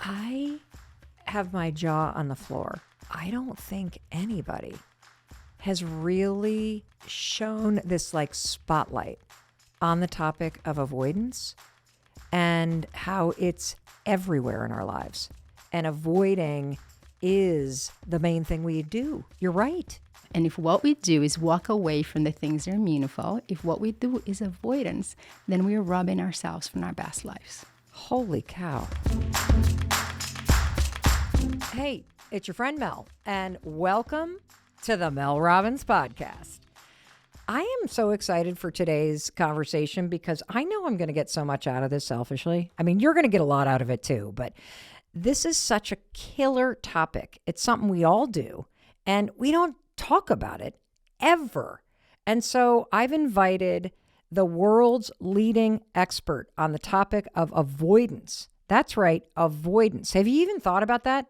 I have my jaw on the floor. I don't think anybody has really shown this like spotlight on the topic of avoidance and how it's everywhere in our lives. And avoiding is the main thing we do. You're right. And if what we do is walk away from the things that are meaningful, if what we do is avoidance, then we are robbing ourselves from our best lives. Holy cow. Hey, it's your friend Mel, and welcome to the Mel Robbins podcast. I am so excited for today's conversation because I know I'm going to get so much out of this selfishly. I mean, you're going to get a lot out of it too, but this is such a killer topic. It's something we all do, and we don't talk about it ever. And so I've invited the world's leading expert on the topic of avoidance. That's right, avoidance. Have you even thought about that?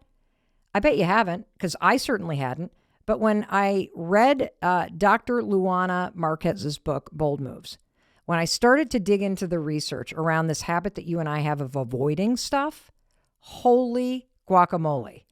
I bet you haven't, because I certainly hadn't. But when I read Dr. Luana Marques' book, Bold Moves, when I started to dig into the research around this habit that you and I have of avoiding stuff, holy guacamole.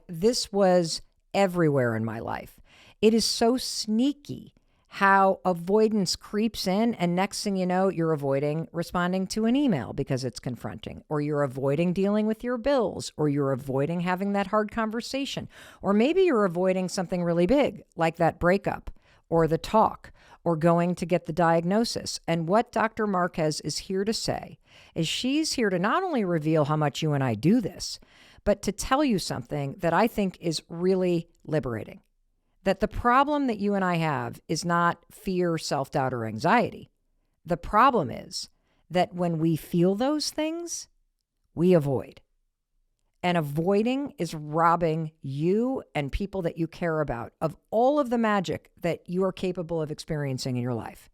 This was everywhere in my life. It is so sneaky how avoidance creeps in, and next thing you know, you're avoiding responding to an email because it's confronting, or you're avoiding dealing with your bills, or you're avoiding having that hard conversation, or maybe you're avoiding something really big like that breakup or the talk or going to get the diagnosis. And what Dr. Marques is here to say is she's here to not only reveal how much you and I do this, but to tell you something that I think is really liberating. That the problem that you and I have is not fear, self-doubt, or anxiety. The problem is that when we feel those things, we avoid. And avoiding is robbing you and people that you care about of all of the magic that you are capable of experiencing in your life.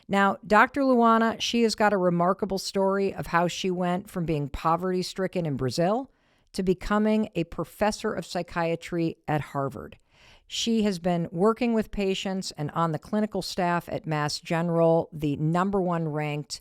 Now, Dr. Luana, she has got a remarkable story of how she went from being poverty-stricken in Brazil to becoming a professor of psychiatry at Harvard. She has been working with patients and on the clinical staff at Mass General, the #1 ranked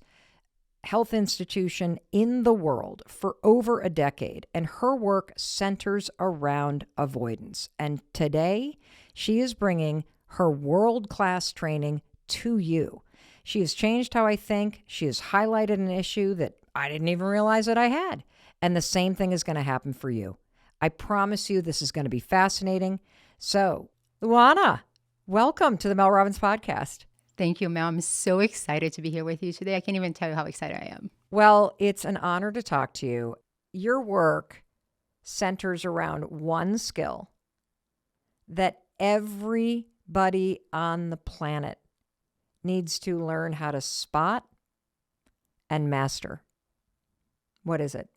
health institution in the world, for over a decade. And her work centers around avoidance. And today, she is bringing her world-class training to you. She has changed how I think. She has highlighted an issue that I didn't even realize that I had. And the same thing is going to happen for you. I promise you this is going to be fascinating. So, Luana, welcome to the Mel Robbins podcast. Thank you, Mel. I'm so excited to be here with you today. I can't even tell you how excited I am. Well, it's an honor to talk to you. Your work centers around one skill that everybody on the planet needs to learn how to spot and master. What is it?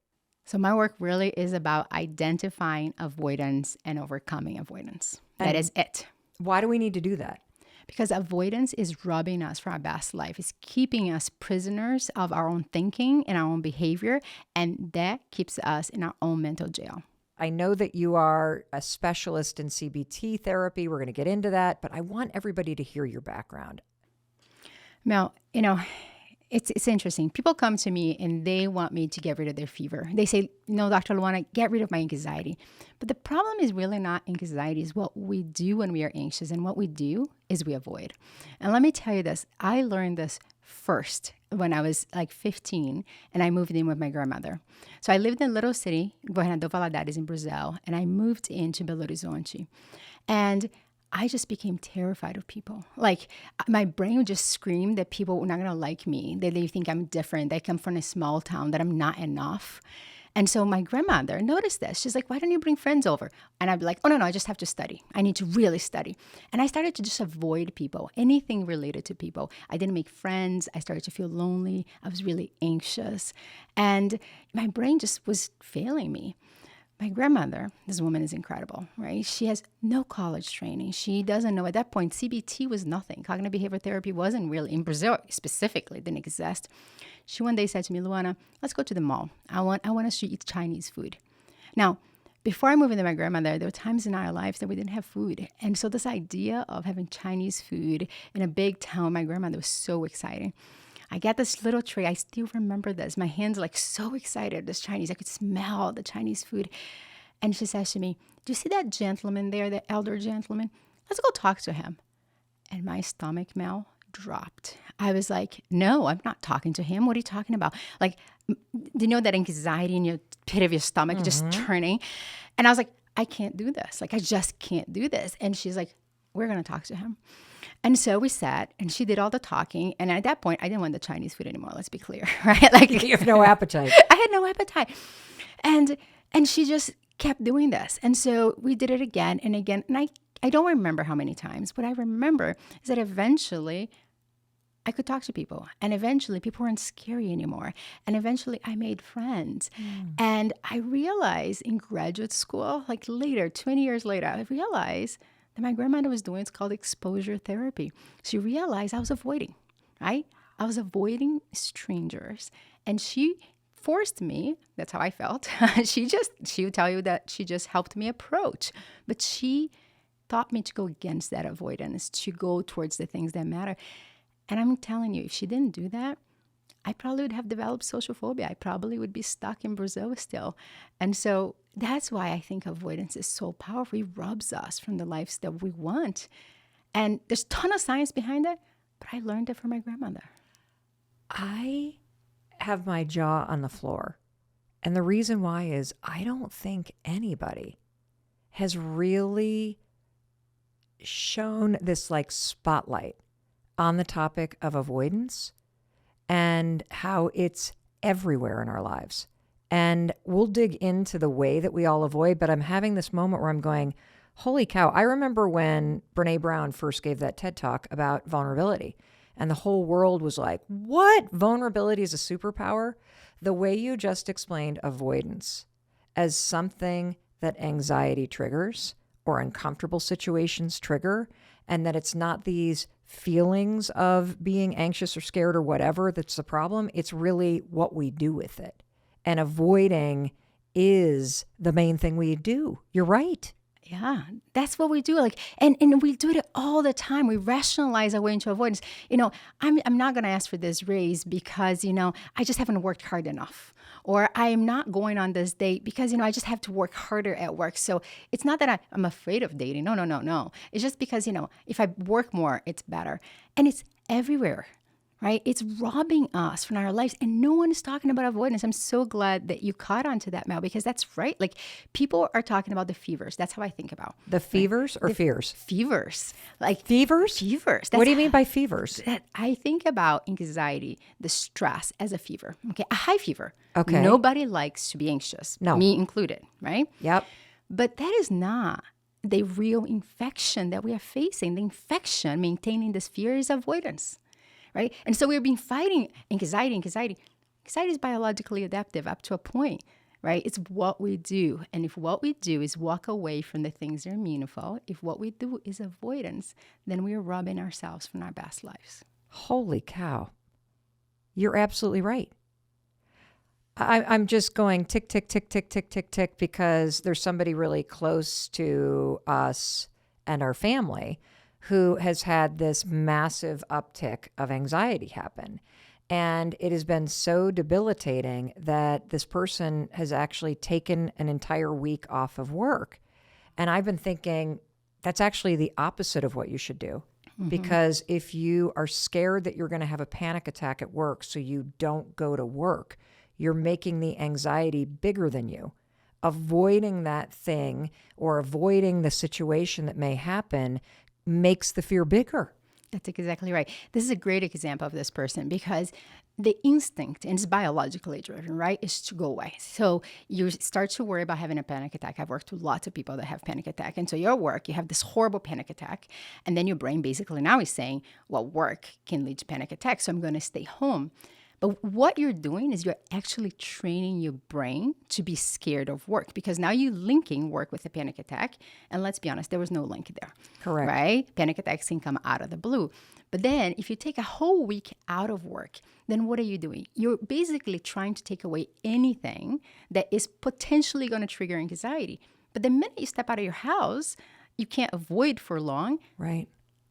So my work really is about identifying avoidance and overcoming avoidance. That is it. Why do we need to do that? Because avoidance is robbing us from our best life. It's keeping us prisoners of our own thinking and our own behavior, and that keeps us in our own mental jail. I know that you are a specialist in CBT therapy. We're going to get into that, but I want everybody to hear your background. Mel, it's interesting. People come to me and they want me to get rid of their fever. They say, no, Dr. Luana, get rid of my anxiety. But the problem is really not anxiety. It's what we do when we are anxious. And what we do is we avoid. And let me tell you this. I learned this first when I was like 15 and I moved in with my grandmother. So I lived in a little city, Governador Valadares in Brazil, and I moved into Belo Horizonte. And I just became terrified of people. Like my brain would just scream that people were not going to like me, that they think I'm different, that I come from a small town, that I'm not enough. And so my grandmother noticed this. She's like, why don't you bring friends over? And I'd be like, oh, no, I just have to study. I need to really study. And I started to just avoid people, anything related to people. I didn't make friends. I started to feel lonely. I was really anxious. And my brain just was failing me. My grandmother, this woman is incredible, right? She has no college training. She doesn't know. At that point, CBT was nothing. Cognitive behavioral therapy wasn't really, in Brazil specifically, didn't exist. She one day said to me, Luana, let's go to the mall. I want us to eat Chinese food. Now, before I moved into my grandmother, there were times in our lives that we didn't have food. And so this idea of having Chinese food in a big town, my grandmother was so exciting. I got this little tray. I still remember this. My hands like so excited. This Chinese, I could smell the Chinese food. And she says to me, do you see that gentleman there, the elder gentleman? Let's go talk to him. And my stomach, Mel, dropped. I was like, no, I'm not talking to him. What are you talking about? Like, do you know that anxiety in your pit of your stomach just turning? And I was like, I can't do this. Like, I just can't do this. And she's like, we're going to talk to him. And so we sat and she did all the talking. And at that point, I didn't want the Chinese food anymore. Let's be clear, right? Like, You have no appetite. I had no appetite. And she just kept doing this. And so we did it again and again. And I don't remember how many times. What I remember is that eventually I could talk to people. And eventually people weren't scary anymore. And eventually I made friends. And I realized in graduate school, like later, 20 years later, I realized that my grandmother was doing, it's called exposure therapy. She realized I was avoiding, right? I was avoiding strangers. And she forced me, that's how I felt. She would tell you that she just helped me approach. But she taught me to go against that avoidance, to go towards the things that matter. And I'm telling you, if she didn't do that, I probably would have developed social phobia. I probably would be stuck in Brazil still. And so that's why I think avoidance is so powerful. It robs us from the lives that we want. And there's a ton of science behind it, but I learned it from my grandmother. I have my jaw on the floor. And the reason why is I don't think anybody has really shown this like spotlight on the topic of avoidance and how it's everywhere in our lives. And we'll dig into the way that we all avoid, but I'm having this moment where I'm going, holy cow. I remember when Brene Brown first gave that TED Talk about vulnerability, and the whole world was like, what? Vulnerability is a superpower? The way you just explained avoidance as something that anxiety triggers or uncomfortable situations trigger, and that it's not these feelings of being anxious or scared or whatever that's the problem. It's really what we do with it. And avoiding is the main thing we do. You're right. Yeah, that's what we do. Like, and we do it all the time. We rationalize our way into avoidance. I'm not going to ask for this raise because, I just haven't worked hard enough. Or I am not going on this date because, I just have to work harder at work. So it's not that I'm afraid of dating. No. It's just because, if I work more, it's better. And it's everywhere. Right? It's robbing us from our lives. And no one is talking about avoidance. I'm so glad that you caught on to that, Mel, because that's right. Like, people are talking about the fevers. That's how I think about. The fevers or fears? Fevers. Like fevers? Fevers. What do you mean by fevers? I think about anxiety, the stress as a fever. Okay. A high fever. Okay. Nobody likes to be anxious. No. Me included. Right? Yep. But that is not the real infection that we are facing. The infection maintaining this fear is avoidance. Right? And so we've been fighting anxiety. Anxiety is biologically adaptive up to a point, right? It's what we do. And if what we do is walk away from the things that are meaningful, if what we do is avoidance, then we are robbing ourselves from our best lives. Holy cow. You're absolutely right. I'm just going tick, tick, tick, tick, tick, tick, tick, because there's somebody really close to us and our family who has had this massive uptick of anxiety happen. And it has been so debilitating that this person has actually taken an entire week off of work. And I've been thinking that's actually the opposite of what you should do. Mm-hmm. Because if you are scared that you're going to have a panic attack at work, so you don't go to work, you're making the anxiety bigger than you. Avoiding that thing or avoiding the situation that may happen makes the fear bigger. That's exactly right. This is a great example of this person because the instinct, and it's biologically driven, right, is to go away. So you start to worry about having a panic attack. I've worked with lots of people that have panic attack. And so your work, you have this horrible panic attack. And then your brain basically now is saying, well, work can lead to panic attack, so I'm going to stay home. But what you're doing is you're actually training your brain to be scared of work because now you're linking work with a panic attack. And let's be honest, there was no link there. Correct. Right? Panic attacks can come out of the blue. But then if you take a whole week out of work, then what are you doing? You're basically trying to take away anything that is potentially going to trigger anxiety. But the minute you step out of your house, you can't avoid for long. Right.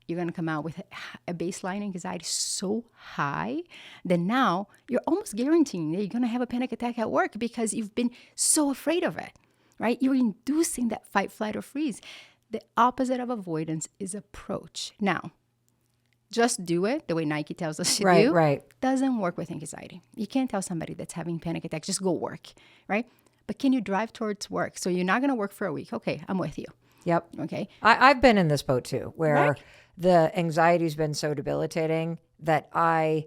you're going to come out with a baseline anxiety so high that now you're almost guaranteeing that you're going to have a panic attack at work because you've been so afraid of it, right? You're inducing that fight, flight, or freeze. The opposite of avoidance is approach. Now, just do it the way Nike tells us to do. Right. Doesn't work with anxiety. You can't tell somebody that's having panic attack, just go work, right? But can you drive towards work? So you're not going to work for a week. Okay, I'm with you. Yep. Okay. I've been in this boat too, where Right. the anxiety's been so debilitating that I've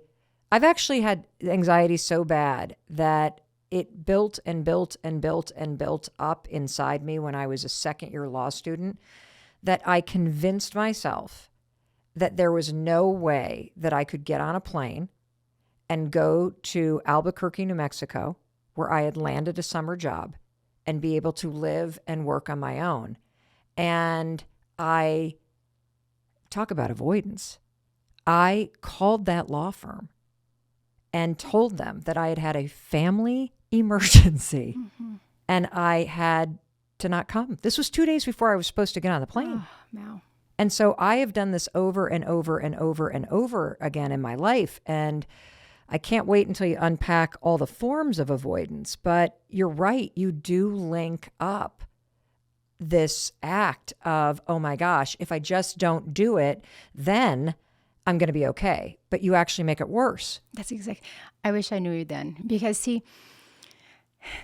actually had anxiety so bad that it built and built and built and built up inside me when I was a second-year law student, that I convinced myself that there was no way that I could get on a plane and go to Albuquerque, New Mexico, where I had landed a summer job, and be able to live and work on my own. And I talk about avoidance. I called that law firm and told them that I had had a family emergency and I had to not come. This was 2 days before I was supposed to get on the plane. Oh, wow. And so I have done this over and over and over and over again in my life. And I can't wait until you unpack all the forms of avoidance. But you're right. You do link up this act of, oh my gosh, if I just don't do it, then I'm going to be okay. But you actually make it worse. That's exactly. I wish I knew you then. Because see,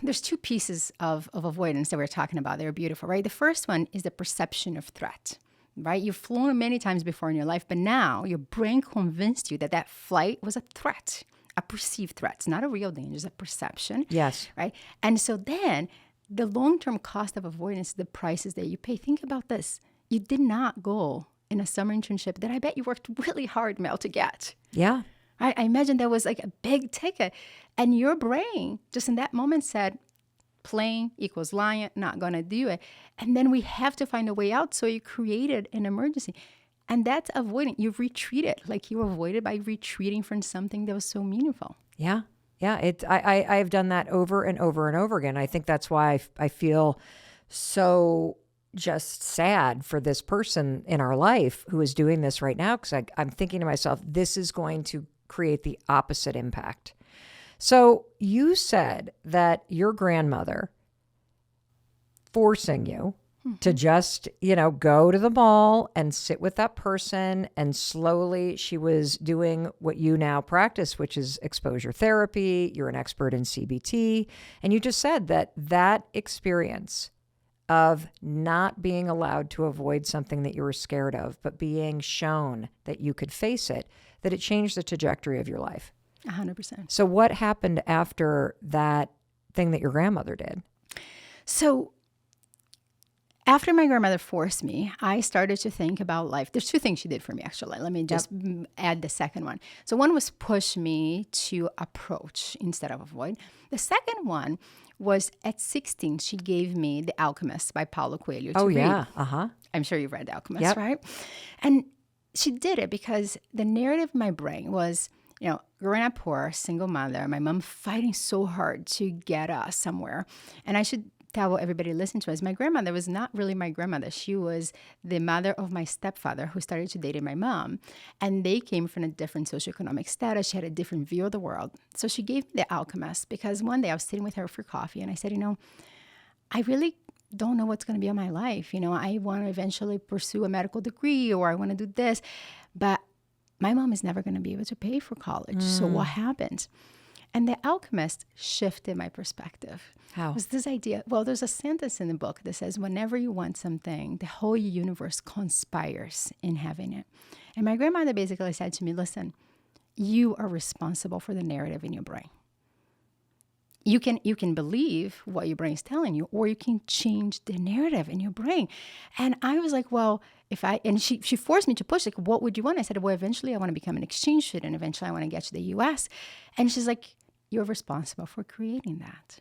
there's two pieces of avoidance that we're talking about. They're beautiful, right? The first one is the perception of threat. Right? You've flown many times before in your life, but now your brain convinced you that that flight was a threat, a perceived threat. It's not a real danger, it's a perception. Yes. Right? And so then the long-term cost of avoidance, the prices that you pay. Think about this. You did not go in a summer internship that I bet you worked really hard, Mel, to get. Yeah. I imagine that was like a big ticket. And your brain just in that moment said, plane equals lying, not going to do it. And then we have to find a way out. So you created an emergency. And that's avoiding. You've retreated. Like you avoided by retreating from something that was so meaningful. Yeah. Yeah. I have done that over and over and over again. I think that's why I feel so just sad for this person in our life who is doing this right now. Because I'm thinking to myself, this is going to create the opposite impact. So you said that your grandmother forcing you to just, go to the mall and sit with that person, and slowly she was doing what you now practice, which is exposure therapy. You're an expert in CBT. And you just said that experience of not being allowed to avoid something that you were scared of, but being shown that you could face it, that it changed the trajectory of your life. 100%. So what happened after that thing that your grandmother did? So after my grandmother forced me, I started to think about life. There's two things she did for me, actually. Let me just add the second one. So one was push me to approach instead of avoid. The second one was at 16, she gave me The Alchemist by Paulo Coelho to read. Yeah. Uh-huh. I'm sure you've read The Alchemist, right? And she did it because the narrative in my brain was, growing up poor, single mother, my mom fighting so hard to get us somewhere. And I should tell everybody listening to us, my grandmother was not really my grandmother. She was the mother of my stepfather who started to date my mom. And they came from a different socioeconomic status. She had a different view of the world. So she gave me The Alchemist because one day I was sitting with her for coffee and I said, I really don't know what's going to be in my life. I want to eventually pursue a medical degree, or I want to do this. But my mom is never going to be able to pay for college. So what happened? And The Alchemist shifted my perspective. How? It was this idea. Well, there's a sentence in the book that says, whenever you want something, the whole universe conspires in having it. And my grandmother basically said to me, listen, you are responsible for the narrative in your brain. You can believe what your brain is telling you, or you can change the narrative in your brain. And I was like, well, she forced me to push, like, what would you want? I said, well, eventually I want to become an exchange student. Eventually I want to get to the US. And she's like, you're responsible for creating that.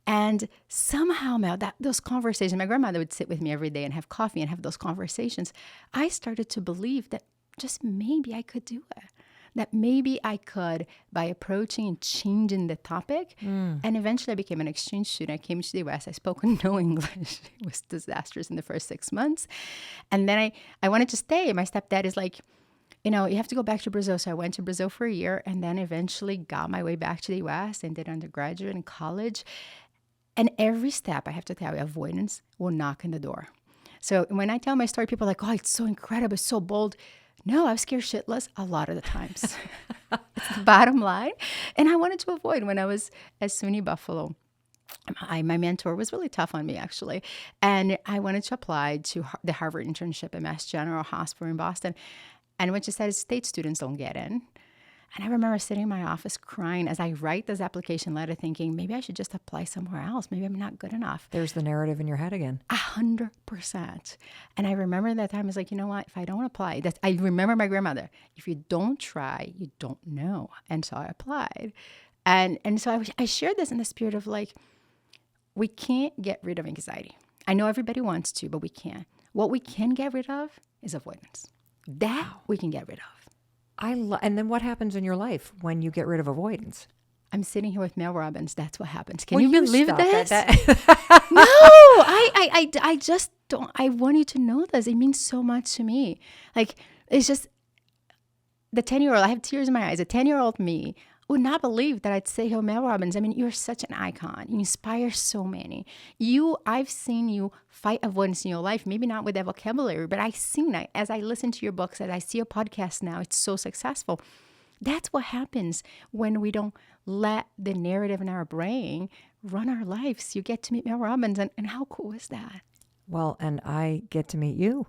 And somehow, Mel, those conversations, my grandmother would sit with me every day and have coffee and have those conversations. I started to believe that just maybe I could do it. that maybe I could, by approaching and changing the topic. And eventually I became an exchange student. I came to the US. I spoke no English. It was disastrous in the first 6 months. And then I wanted to stay. My stepdad is like, you have to go back to Brazil. So I went to Brazil for a year and then eventually got my way back to the US and did undergraduate and college. And every step, I have to tell you, avoidance will knock on the door. So when I tell my story, people are like, oh, it's so incredible, it's so bold. No, I was scared shitless a lot of the times. It's the bottom line. And I wanted to avoid when I was at SUNY Buffalo. My mentor was really tough on me, actually. And I wanted to apply to the Harvard internship at Mass General Hospital in Boston. And what she said is state students don't get in. And I remember sitting in my office crying as I write this application letter thinking, maybe I should just apply somewhere else. Maybe I'm not good enough. There's the narrative in your head again. 100%. And I remember that time I was like, you know what? If I don't apply, I remember my grandmother, if you don't try, you don't know. And so I applied. And so I shared this in the spirit of like, we can't get rid of anxiety. I know everybody wants to, but we can't. What we can get rid of is avoidance. That we can get rid of. And then what happens in your life when you get rid of avoidance? I'm sitting here with Mel Robbins. That's what happens. Can you believe this? No, I just don't. I want you to know this. It means so much to me. Like, it's just the 10-year-old. I have tears in my eyes. A 10-year-old me would not believe that I'd say, oh, Mel Robbins. I mean, you're such an icon. You inspire so many. I've seen you fight avoidance in your life, maybe not with that vocabulary, but I've seen it as I listen to your books, as I see your podcast now, it's so successful. That's what happens when we don't let the narrative in our brain run our lives. You get to meet Mel Robbins, and how cool is that? Well, and I get to meet you.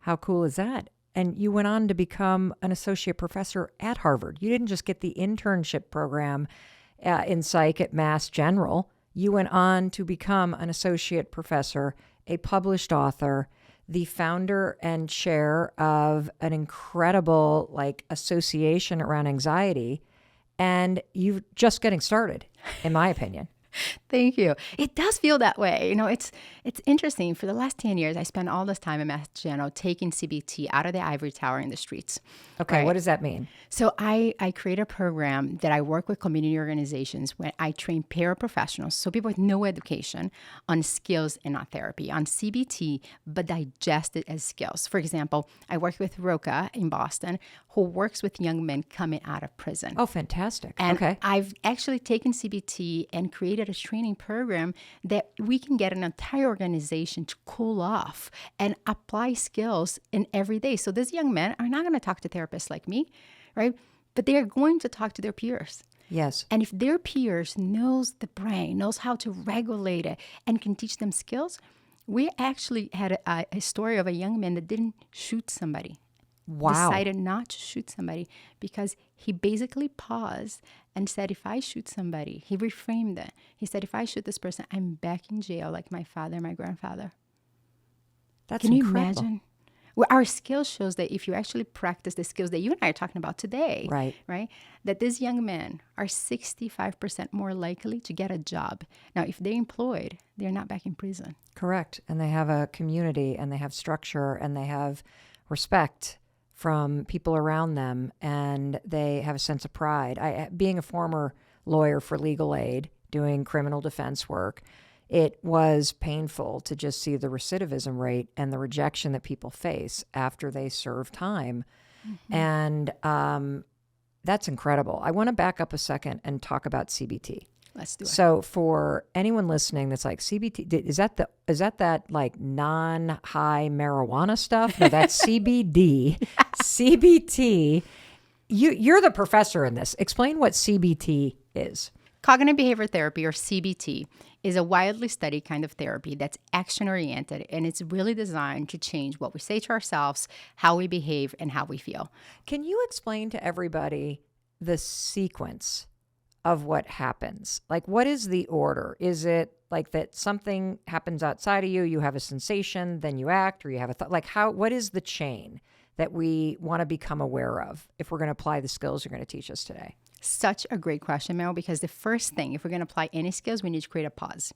How cool is that? And you went on to become an associate professor at Harvard. You didn't just get the internship program in psych at Mass General. You went on to become an associate professor, a published author, the founder and chair of an incredible association around anxiety. And you're just getting started, in my opinion. Thank you. It does feel that way. It's interesting. For the last 10 years, I spent all this time in Mass General taking CBT out of the ivory tower in the streets. Okay, right? What does that mean? So I create a program that I work with community organizations where I train paraprofessionals, so people with no education, on skills and not therapy, on CBT, but digest it as skills. For example, I work with Roca in Boston, who works with young men coming out of prison. Oh, fantastic. And okay. I've actually taken CBT and created a training program that we can get an entire organization to cool off and apply skills in every day. So these young men are not going to talk to therapists like me, right? But they are going to talk to their peers. Yes. And if their peers knows the brain, knows how to regulate it, and can teach them skills, we actually had a story of a young man that didn't shoot somebody. Wow. Decided not to shoot somebody because he basically paused and said, if I shoot somebody, he reframed it. He said, if I shoot this person, I'm back in jail like my father and my grandfather. That's Can incredible. you imagine? Well, our skills shows that if you actually practice the skills that you and I are talking about today, right, that these young men are 65% more likely to get a job. Now, if they're employed, they're not back in prison. Correct. And they have a community, and they have structure, and they have respect from people around them, and they have a sense of pride. Being a former lawyer for legal aid, doing criminal defense work, it was painful to just see the recidivism rate and the rejection that people face after they serve time. Mm-hmm. And that's incredible. I want to back up a second and talk about CBT. Let's do it. So for anyone listening that's like, CBT, is that like non-high marijuana stuff? No, that's CBD. CBT. You're the professor in this. Explain what CBT is. Cognitive behavior therapy, or CBT, is a widely studied kind of therapy that's action-oriented, and it's really designed to change what we say to ourselves, how we behave, and how we feel. Can you explain to everybody the sequence of what happens? Like, what is the order? Is it like that something happens outside of you, you have a sensation, then you act, or you have a thought? Like, what is the chain that we want to become aware of if we're going to apply the skills you're going to teach us today? Such a great question, Mel, because the first thing, if we're going to apply any skills, we need to create a pause.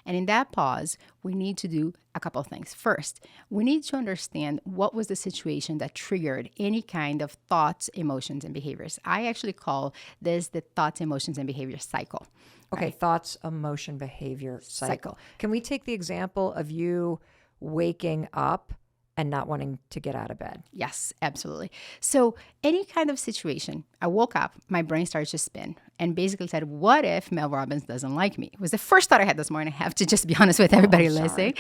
And in that pause, we need to do a couple of things. First, we need to understand what was the situation that triggered any kind of thoughts, emotions, and behaviors. I actually call this the thoughts, emotions, and behavior cycle. Okay, Right? thoughts, emotion, behavior, cycle. Cycle. Can we take the example of you waking up and not wanting to get out of bed? Yes, absolutely. So any kind of situation, I woke up, my brain started to spin and basically said, what if Mel Robbins doesn't like me? It was the first thought I had this morning. I have to just be honest with everybody listening.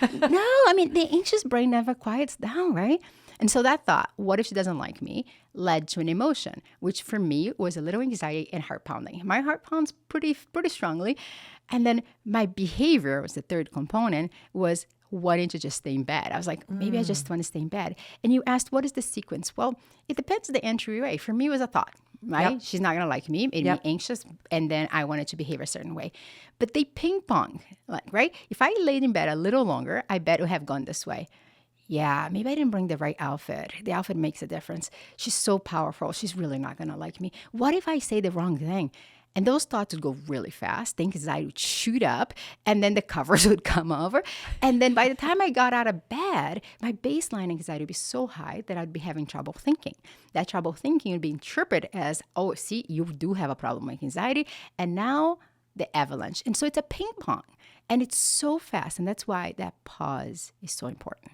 No, I mean, the anxious brain never quiets down, right? And so that thought, what if she doesn't like me, led to an emotion, which for me was a little anxiety and heart pounding. My heart pounds pretty strongly. And then my behavior was the third component, was wanting to just stay in bed. I was like, maybe I just want to stay in bed. And you asked, what is the sequence? Well, it depends on the entryway. For me, it was a thought, right? Yep. She's not going to like me, made me anxious, and then I wanted to behave a certain way. But they ping pong, like, right? If I laid in bed a little longer, I bet it would have gone this way. Yeah, maybe I didn't bring the right outfit. The outfit makes a difference. She's so powerful. She's really not going to like me. What if I say the wrong thing? And those thoughts would go really fast. The anxiety would shoot up, and then the covers would come over. And then by the time I got out of bed, my baseline anxiety would be so high that I'd be having trouble thinking. That trouble thinking would be interpreted as, oh, see, you do have a problem with anxiety. And now the avalanche. And so it's a ping pong. And it's so fast. And that's why that pause is so important,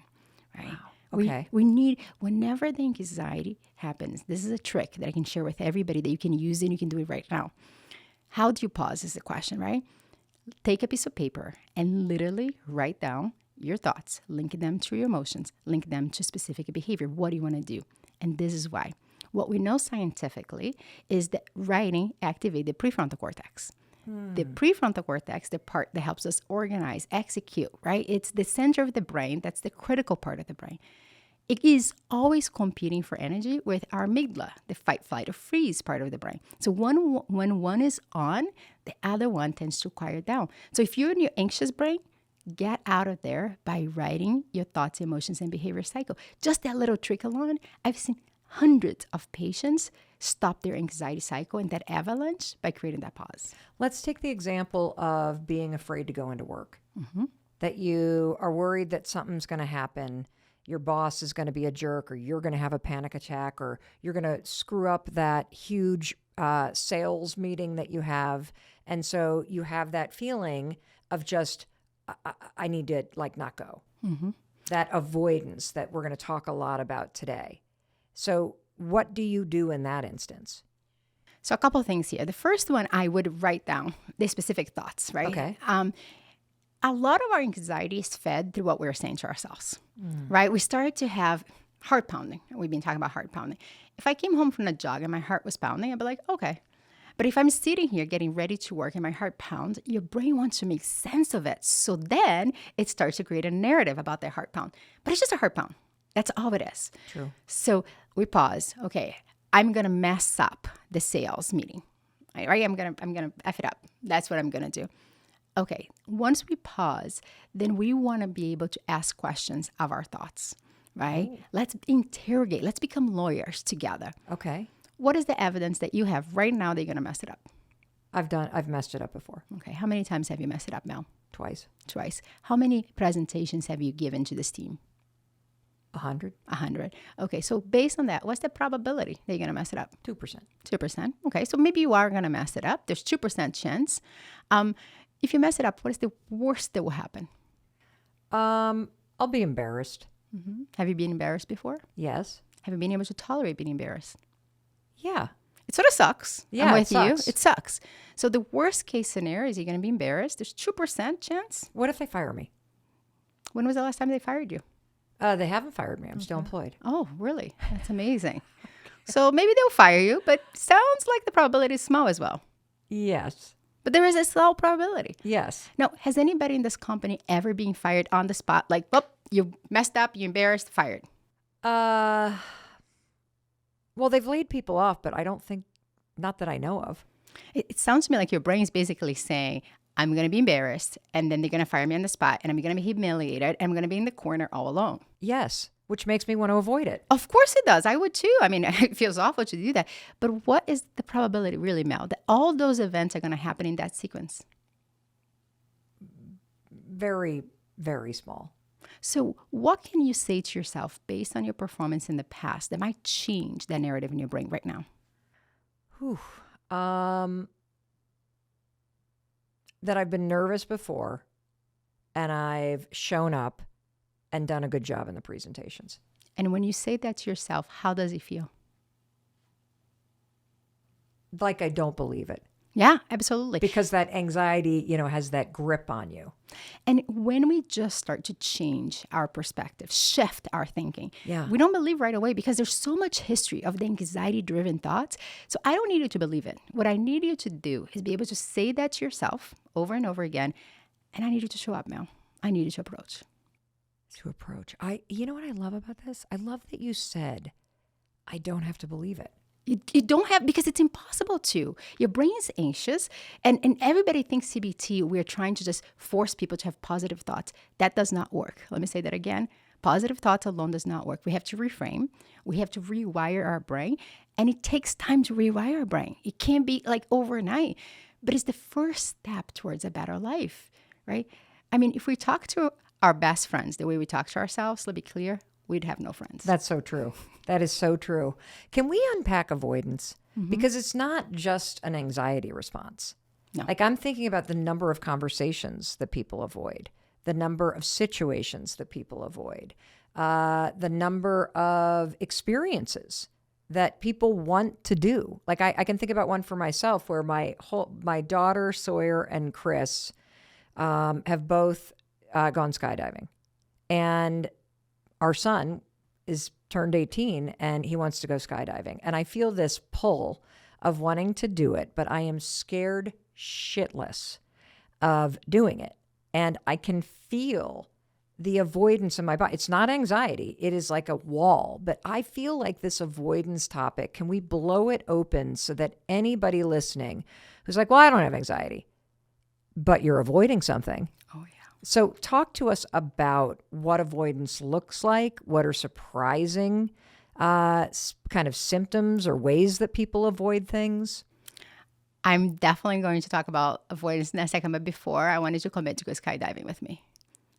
right? Wow. Okay. We need, whenever the anxiety happens, this is a trick that I can share with everybody that you can use and you can do it right now. How do you pause is the question, right? Take a piece of paper and literally write down your thoughts, link them to your emotions, link them to specific behavior. What do you want to do? And this is why. What we know scientifically is that writing activates the prefrontal cortex. The prefrontal cortex, the part that helps us organize, execute, right? It's the center of the brain. That's the critical part of the brain. It is always competing for energy with our amygdala, the fight, flight, or freeze part of the brain. So when one is on, the other one tends to quiet down. So if you're in your anxious brain, get out of there by writing your thoughts, emotions, and behavior cycle. Just that little trick alone, I've seen hundreds of patients stop their anxiety cycle and that avalanche by creating that pause. Let's take the example of being afraid to go into work, that you are worried that something's going to happen. Your boss is going to be a jerk, or you're going to have a panic attack, or you're going to screw up that huge sales meeting that you have. And so you have that feeling of just, I need to not go. That avoidance that we're going to talk a lot about today. So what do you do in that instance? So a couple of things here. The first one, I would write down the specific thoughts, right? Okay. A lot of our anxiety is fed through what we're saying to ourselves, right? We start to have heart pounding. We've been talking about heart pounding. If I came home from a jog and my heart was pounding, I'd be like, okay. But if I'm sitting here getting ready to work and my heart pounds, your brain wants to make sense of it. So then it starts to create a narrative about that heart pound. But it's just a heart pound. That's all it is. True. So we pause. Okay, I'm going to mess up the sales meeting, right? I'm going to F it up. That's what I'm going to do. Okay, once we pause, then we want to be able to ask questions of our thoughts, right? Ooh. Let's interrogate. Let's become lawyers together. Okay. What is the evidence that you have right now that you're going to mess it up? I've messed it up before. Okay, how many times have you messed it up, Mel? Twice. How many presentations have you given to this team? 100. 100. Okay, so based on that, what's the probability that you're going to mess it up? 2%. 2%. Okay, so maybe you are going to mess it up. There's 2% chance. If you mess it up, what is the worst that will happen? I'll be embarrassed. Have you been embarrassed before? Yes. Have you been able to tolerate being embarrassed? Yeah. It sort of sucks. Yeah, I'm with it sucks. you. It sucks. So the worst case scenario is you're going to be embarrassed. There's 2% chance. What if they fire me? When was the last time they fired you? They haven't fired me. I'm still employed. Oh, really? That's amazing. So maybe they'll fire you, but sounds like the probability is small as well. Yes. But there is a small probability. Yes. Now, has anybody in this company ever been fired on the spot? Like, oh, you messed up, you embarrassed, fired. Well, they've laid people off, but I don't think, not that I know of. It sounds to me like your brain's basically saying, I'm going to be embarrassed, and then they're going to fire me on the spot, and I'm going to be humiliated, and I'm going to be in the corner all alone. Yes. which makes me want to avoid it. Of course it does. I would too. I mean, it feels awful to do that. But what is the probability really, Mel, that all those events are going to happen in that sequence? Very, very small. So what can you say to yourself based on your performance in the past that might change that narrative in your brain right now? That I've been nervous before and I've shown up and done a good job in the presentations. And when you say that to yourself, how does it feel? Like I don't believe it. Yeah, absolutely. Because that anxiety, has that grip on you. And when we just start to change our perspective, shift our thinking, we don't believe right away because there's so much history of the anxiety-driven thoughts. So I don't need you to believe it. What I need you to do is be able to say that to yourself over and over again. And I need you to show up, Mel. I need you to approach. You know what I love about this? I love that you said, I don't have to believe it. You don't have, because it's impossible to. Your brain is anxious, and everybody thinks CBT, we're trying to just force people to have positive thoughts. That does not work. Let me say that again. Positive thoughts alone does not work. We have to reframe. We have to rewire our brain, and it takes time to rewire our brain. It can't be like overnight, but it's the first step towards a better life, right? I mean, if we talk to our best friends the way we talk to ourselves, let's be clear, we'd have no friends. That's so true. That is so true. Can we unpack avoidance? Mm-hmm. Because it's not just an anxiety response. No. Like I'm thinking about the number of conversations that people avoid, the number of situations that people avoid, the number of experiences that people want to do. Like I can think about one for myself where my daughter, Sawyer, and Chris have both gone skydiving. And our son is turned 18 and he wants to go skydiving. And I feel this pull of wanting to do it, but I am scared shitless of doing it. And I can feel the avoidance in my body. It's not anxiety. It is like a wall, but I feel like this avoidance topic, can we blow it open so that anybody listening who's like, well, I don't have anxiety, but you're avoiding something. Oh, yeah. So talk to us about what avoidance looks like, what are surprising kind of symptoms or ways that people avoid things. I'm definitely going to talk about avoidance in a second, but before, I wanted to commit to go skydiving with me.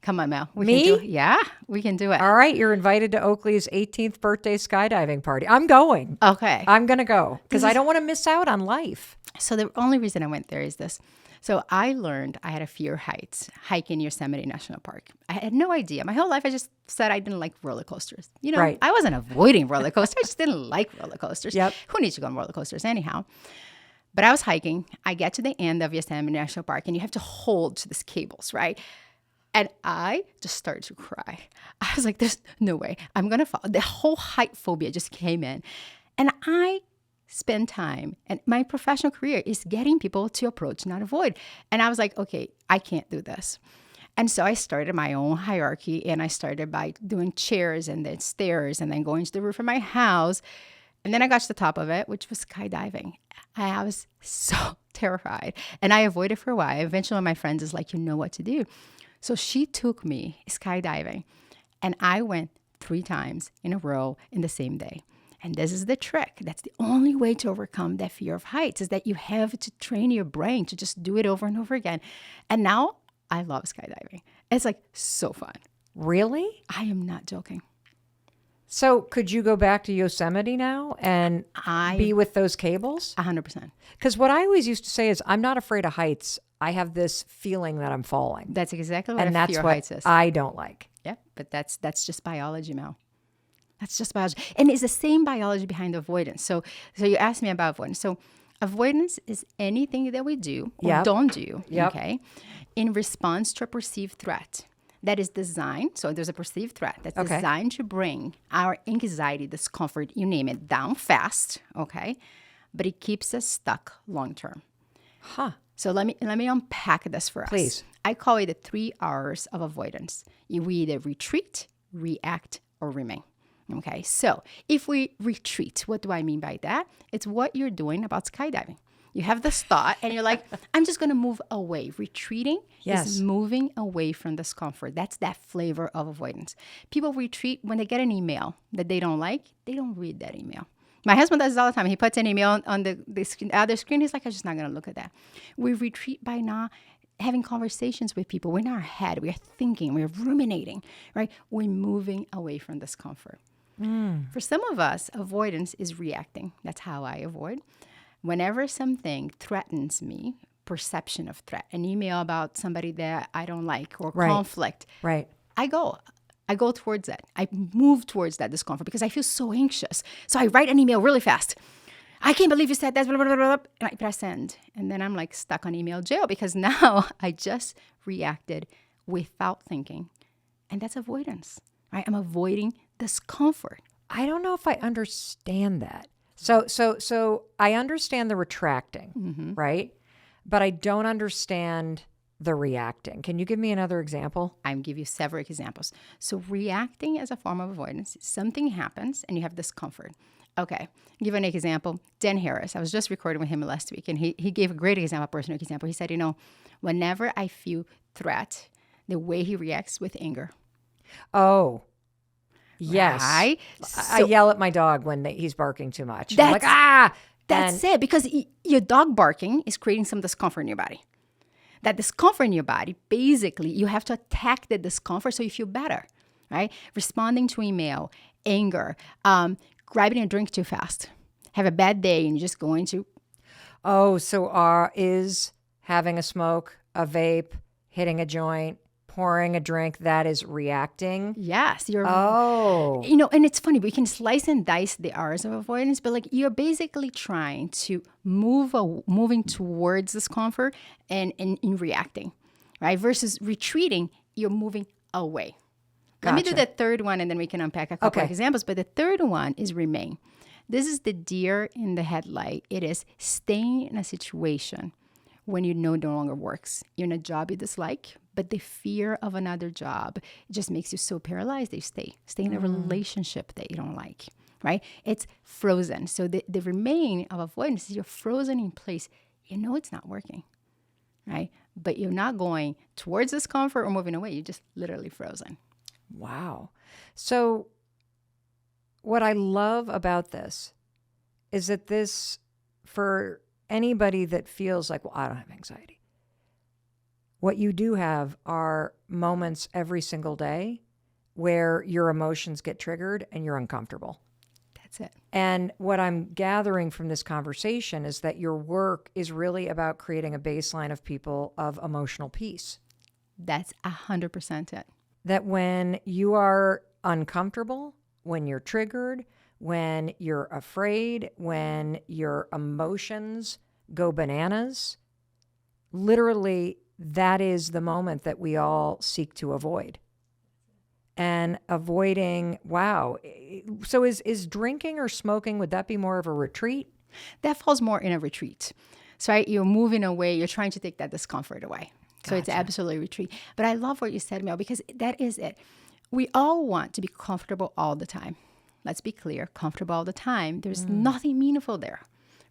Come on, Mel. Me? Can do it. Yeah, we can do it. All right, you're invited to Oakley's 18th birthday skydiving party. I'm going. Okay. I'm going to go because I don't want to miss out on life. So the only reason I went there is this. So I learned I had a fear of heights, hiking Yosemite National Park. I had no idea. My whole life, I just said I didn't like roller coasters. Right. I wasn't avoiding roller coasters. I just didn't like roller coasters. Yep. Who needs to go on roller coasters anyhow? But I was hiking. I get to the end of Yosemite National Park, and you have to hold to these cables, right? And I just started to cry. I was like, there's no way. I'm going to fall. The whole height phobia just came in. And I spend time, and my professional career is getting people to approach, not avoid. And I was like, okay, I can't do this. And so I started my own hierarchy, and I started by doing chairs and then stairs and then going to the roof of my house. And then I got to the top of it, which was skydiving. I was so terrified. And I avoided for a while. Eventually, one of my friends is like, you know what to do. So she took me skydiving, and I went 3 times in a row in the same day. And this is the trick. That's the only way to overcome that fear of heights, is that you have to train your brain to just do it over and over again. And now I love skydiving. It's like so fun. Really? I am not joking. So could you go back to Yosemite now and be with those cables? 100%. Because what I always used to say is, I'm not afraid of heights. I have this feeling that I'm falling. That's exactly what and a fear of heights is. I don't like. Yeah, but that's just biology, Mel. That's just biology. And it's the same biology behind avoidance. So you asked me about avoidance. So avoidance is anything that we do or don't do, okay, in response to a perceived threat that is designed, so there's a perceived threat that's designed to bring our anxiety, discomfort, you name it, down fast, okay, but it keeps us stuck long term. Huh. So let me unpack this for us. Please. I call it the 3 R's of avoidance. We either retreat, react, or remain. Okay, so if we retreat, what do I mean by that? It's what you're doing about skydiving. You have this thought and you're like, I'm just going to move away. Retreating Yes. is moving away from discomfort. That's that flavor of avoidance. People retreat when they get an email that they don't like. They don't read that email. My husband does this all the time. He puts an email on the other screen. He's like, I'm just not going to look at that. We retreat by not having conversations with people. We're in our head. We're thinking. We're ruminating, right? We're moving away from discomfort. For some of us, avoidance is reacting. That's how I avoid. Whenever something threatens me, perception of threat, an email about somebody that I don't like or conflict, Right. I go towards that. I move towards that discomfort because I feel so anxious. So I write an email really fast. I can't believe you said that, blah, blah, blah, blah, and I press send. And then I'm like stuck on email jail because now I just reacted without thinking. And that's avoidance, right? I'm avoiding discomfort. I don't know if I understand that. So I understand the retracting, right? But I don't understand the reacting. Can you give me another example? I'll give you several examples. So reacting as a form of avoidance, something happens and you have discomfort. Okay, I'll give an example. Dan Harris, I was just recording with him last week, and he gave a great example, a personal example. He said, whenever I feel threat, the way he reacts with anger. Oh, yes. Right? I yell at my dog when he's barking too much. I'm That's- like, ah! That's it, because your dog barking is creating some discomfort in your body. That discomfort in your body, basically, you have to attack the discomfort so you feel better, right? Responding to email, anger, grabbing a drink too fast, have a bad day and you're just going to. Oh, so is having a smoke, a vape, hitting a joint, pouring a drink, that is reacting? Yes. Oh. And it's funny, we can slice and dice the R's of avoidance, but like you're basically trying to moving towards discomfort and in reacting, right? Versus retreating, you're moving away. Gotcha. Let me do the third one and then we can unpack a couple of examples. But the third one is remain. This is the deer in the headlight. It is staying in a situation when you know no longer works. You're in a job you dislike, but the fear of another job just makes you so paralyzed that you stay in a relationship that you don't like, right? It's frozen. So the remain of avoidance is you're frozen in place. You know it's not working, right? But you're not going towards discomfort or moving away. You're just literally frozen. Wow. So what I love about this is that this, for anybody that feels like, well, I don't have anxiety. What you do have are moments every single day where your emotions get triggered and you're uncomfortable. That's it. And what I'm gathering from this conversation is that your work is really about creating a baseline of people of emotional peace. That's 100% it. That when you are uncomfortable, when you're triggered, when you're afraid, when your emotions go bananas, literally that is the moment that we all seek to avoid. And avoiding, wow. So is drinking or smoking, would that be more of a retreat? That falls more in a retreat. So you're moving away, you're trying to take that discomfort away. So it's absolutely a retreat. But I love what you said, Mel, because that is it. We all want to be comfortable all the time. Let's be clear, comfortable all the time. There's nothing meaningful there,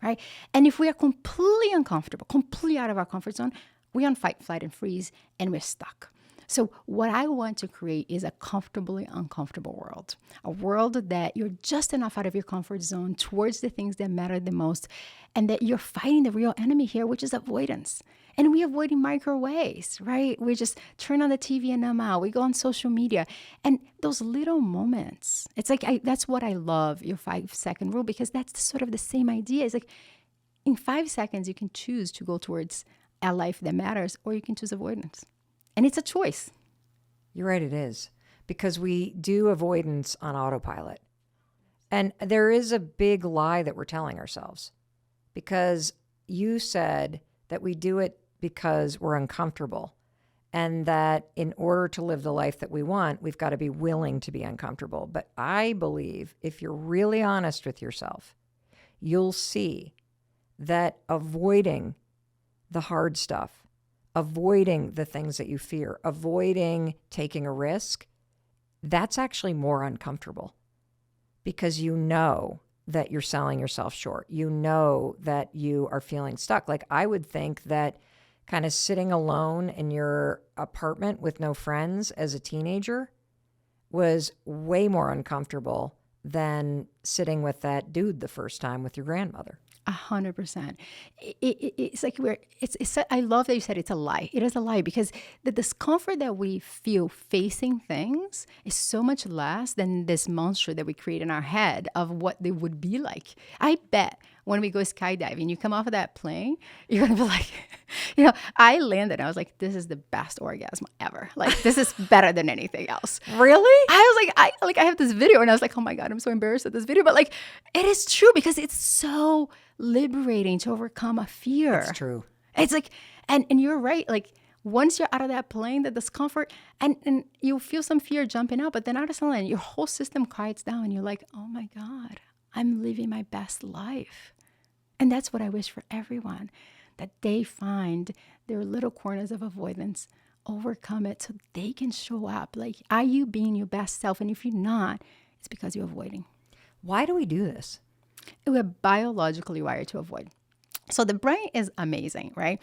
right? And if we are completely uncomfortable, completely out of our comfort zone, we're on fight, flight, and freeze, and we're stuck. So what I want to create is a comfortably uncomfortable world, a world that you're just enough out of your comfort zone towards the things that matter the most, and that you're fighting the real enemy here, which is avoidance. And we avoid in micro ways, right? We just turn on the TV and numb out. We go on social media. And those little moments, it's like, that's what I love, your 5-second rule, because that's sort of the same idea. It's like in 5 seconds, you can choose to go towards a life that matters, or you can choose avoidance. And it's a choice. You're right, it is. Because we do avoidance on autopilot. And there is a big lie that we're telling ourselves. Because you said that we do it because we're uncomfortable. And that in order to live the life that we want, we've got to be willing to be uncomfortable. But I believe if you're really honest with yourself, you'll see that avoiding the hard stuff, avoiding the things that you fear, avoiding taking a risk, that's actually more uncomfortable because you know that you're selling yourself short. You know that you are feeling stuck. Like I would think that kind of sitting alone in your apartment with no friends as a teenager was way more uncomfortable than sitting with that dude the first time with your grandmother. 100%. It's like I love that you said it's a lie. It is a lie because the discomfort that we feel facing things is so much less than this monster that we create in our head of what they would be like. I bet when we go skydiving, you come off of that plane, you're going to be like, I landed and I was like, this is the best orgasm ever. Like, this is better than anything else. Really? I was like, I have this video and I was like, oh my God, I'm so embarrassed at this video. But like, it is true because it's so liberating to overcome a fear. It's true. It's like, and you're right. Like, once you're out of that plane, the discomfort, and you feel some fear jumping out, but then out of sudden, your whole system quiets down and you're like, oh my God, I'm living my best life. And that's what I wish for everyone, that they find their little corners of avoidance, overcome it so they can show up. Like, are you being your best self? And if you're not, it's because you're avoiding. Why do we do this? We're biologically wired to avoid. So the brain is amazing, right?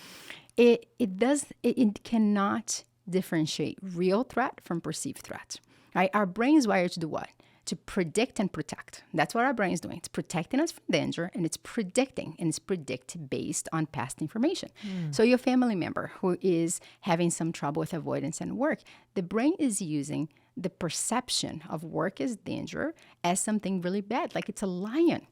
It cannot differentiate real threat from perceived threat, right? Our brain is wired to do what? To predict and protect. That's what our brain is doing. It's protecting us from danger, and it's predicting, and it's based on past information. So your family member who is having some trouble with avoidance and work, the brain is using the perception of work as danger as something really bad, like it's a lion.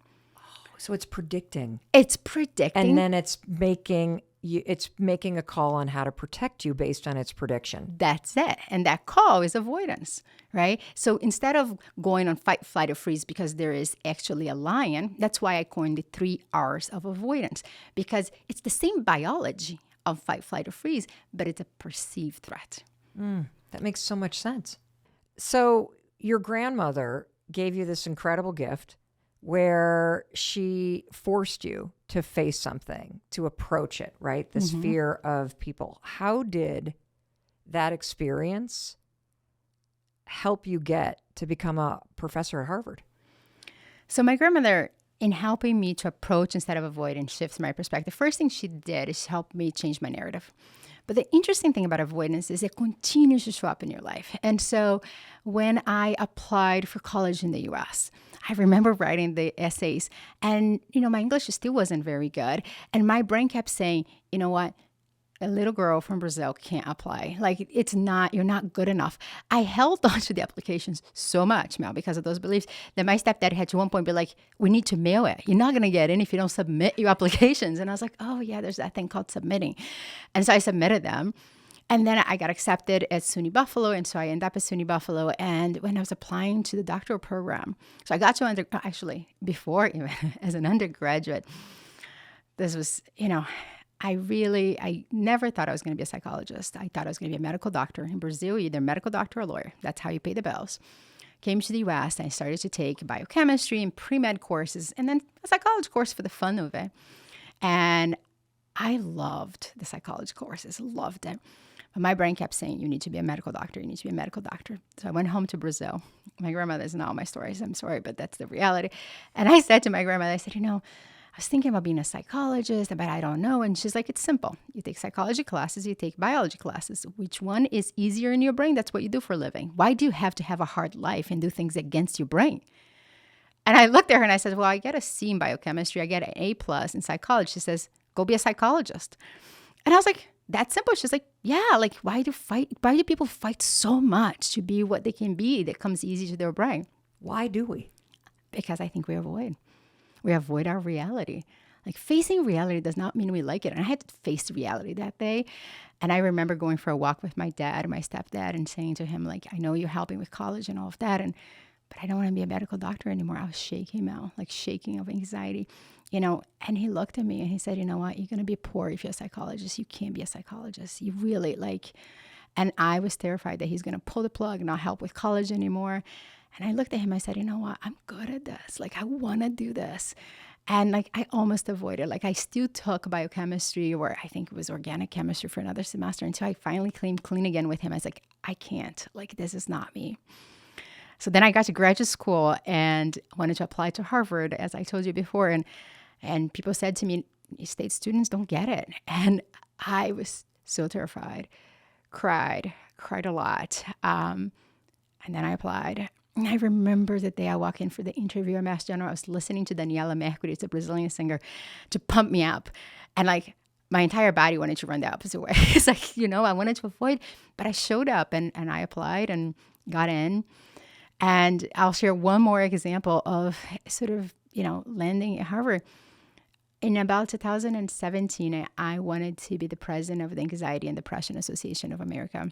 So it's predicting. It's predicting. And then it's making a call on how to protect you based on its prediction. That's it. And that call is avoidance, right? So instead of going on fight, flight, or freeze because there is actually a lion, that's why I coined the 3 R's of avoidance, because it's the same biology of fight, flight, or freeze, but it's a perceived threat. That makes so much sense. So your grandmother gave you this incredible gift where she forced you to face something, to approach it, right? This fear of people. How did that experience help you get to become a professor at Harvard? So my grandmother, in helping me to approach instead of avoid and shift my perspective, first thing she did is help me change my narrative. But the interesting thing about avoidance is it continues to show up in your life. And so when I applied for college in the US, I remember writing the essays and, my English still wasn't very good. And my brain kept saying, you know what? A little girl from Brazil can't apply. Like, you're not good enough. I held on to the applications so much, Mel, because of those beliefs, that my stepdad had to one point be like, we need to mail it. You're not going to get in if you don't submit your applications. And I was like, oh yeah, there's that thing called submitting. And so I submitted them. And then I got accepted at SUNY Buffalo. And so I ended up at SUNY Buffalo. And when I was applying to the doctoral program, so I got to before even as an undergraduate, this was, I never thought I was going to be a psychologist. I thought I was going to be a medical doctor. In Brazil, either medical doctor or lawyer. That's how you pay the bills. Came to the US and I started to take biochemistry and pre-med courses and then a psychology course for the fun of it. And I loved the psychology courses, loved it. But my brain kept saying, you need to be a medical doctor. You need to be a medical doctor. So I went home to Brazil. My grandmother doesn't know all my stories. I'm sorry, but that's the reality. And I said to my grandmother, I said, I was thinking about being a psychologist, but I don't know. And she's like, it's simple. You take psychology classes, you take biology classes. Which one is easier in your brain? That's what you do for a living. Why do you have to have a hard life and do things against your brain? And I looked at her and I said, well, I get a C in biochemistry. I get an A+ in psychology. She says, go be a psychologist. And I was like, that's simple. She's like, yeah, like why do people fight so much to be what they can be that comes easy to their brain? Why do we? Because I think we avoid. We avoid our reality. Like facing reality does not mean we like it. And I had to face reality that day. And I remember going for a walk with my dad and my stepdad and saying to him, like, I know you're helping with college and all of that. But I don't want to be a medical doctor anymore. I was shaking, Mel, like shaking of anxiety, and he looked at me and he said, you know what, you're going to be poor if you're a psychologist. You can't be a psychologist. You really and I was terrified that he's going to pull the plug and not help with college anymore. And I looked at him, I said, you know what, I'm good at this. Like, I want to do this. And I almost avoided, I still took biochemistry, or I think it was organic chemistry, for another semester until I finally came clean again with him. I was like, I can't, this is not me. So then I got to graduate school and wanted to apply to Harvard, as I told you before. And people said to me, state students don't get it. And I was so terrified, cried a lot. And then I applied. And I remember the day I walked in for the interview at Mass General, I was listening to Daniela Mercury, it's a Brazilian singer, to pump me up. And like my entire body wanted to run the opposite way. It's like, I wanted to avoid, but I showed up and I applied and got in. And I'll share one more example of sort of, landing at Harvard. In about 2017, I wanted to be the president of the Anxiety and Depression Association of America.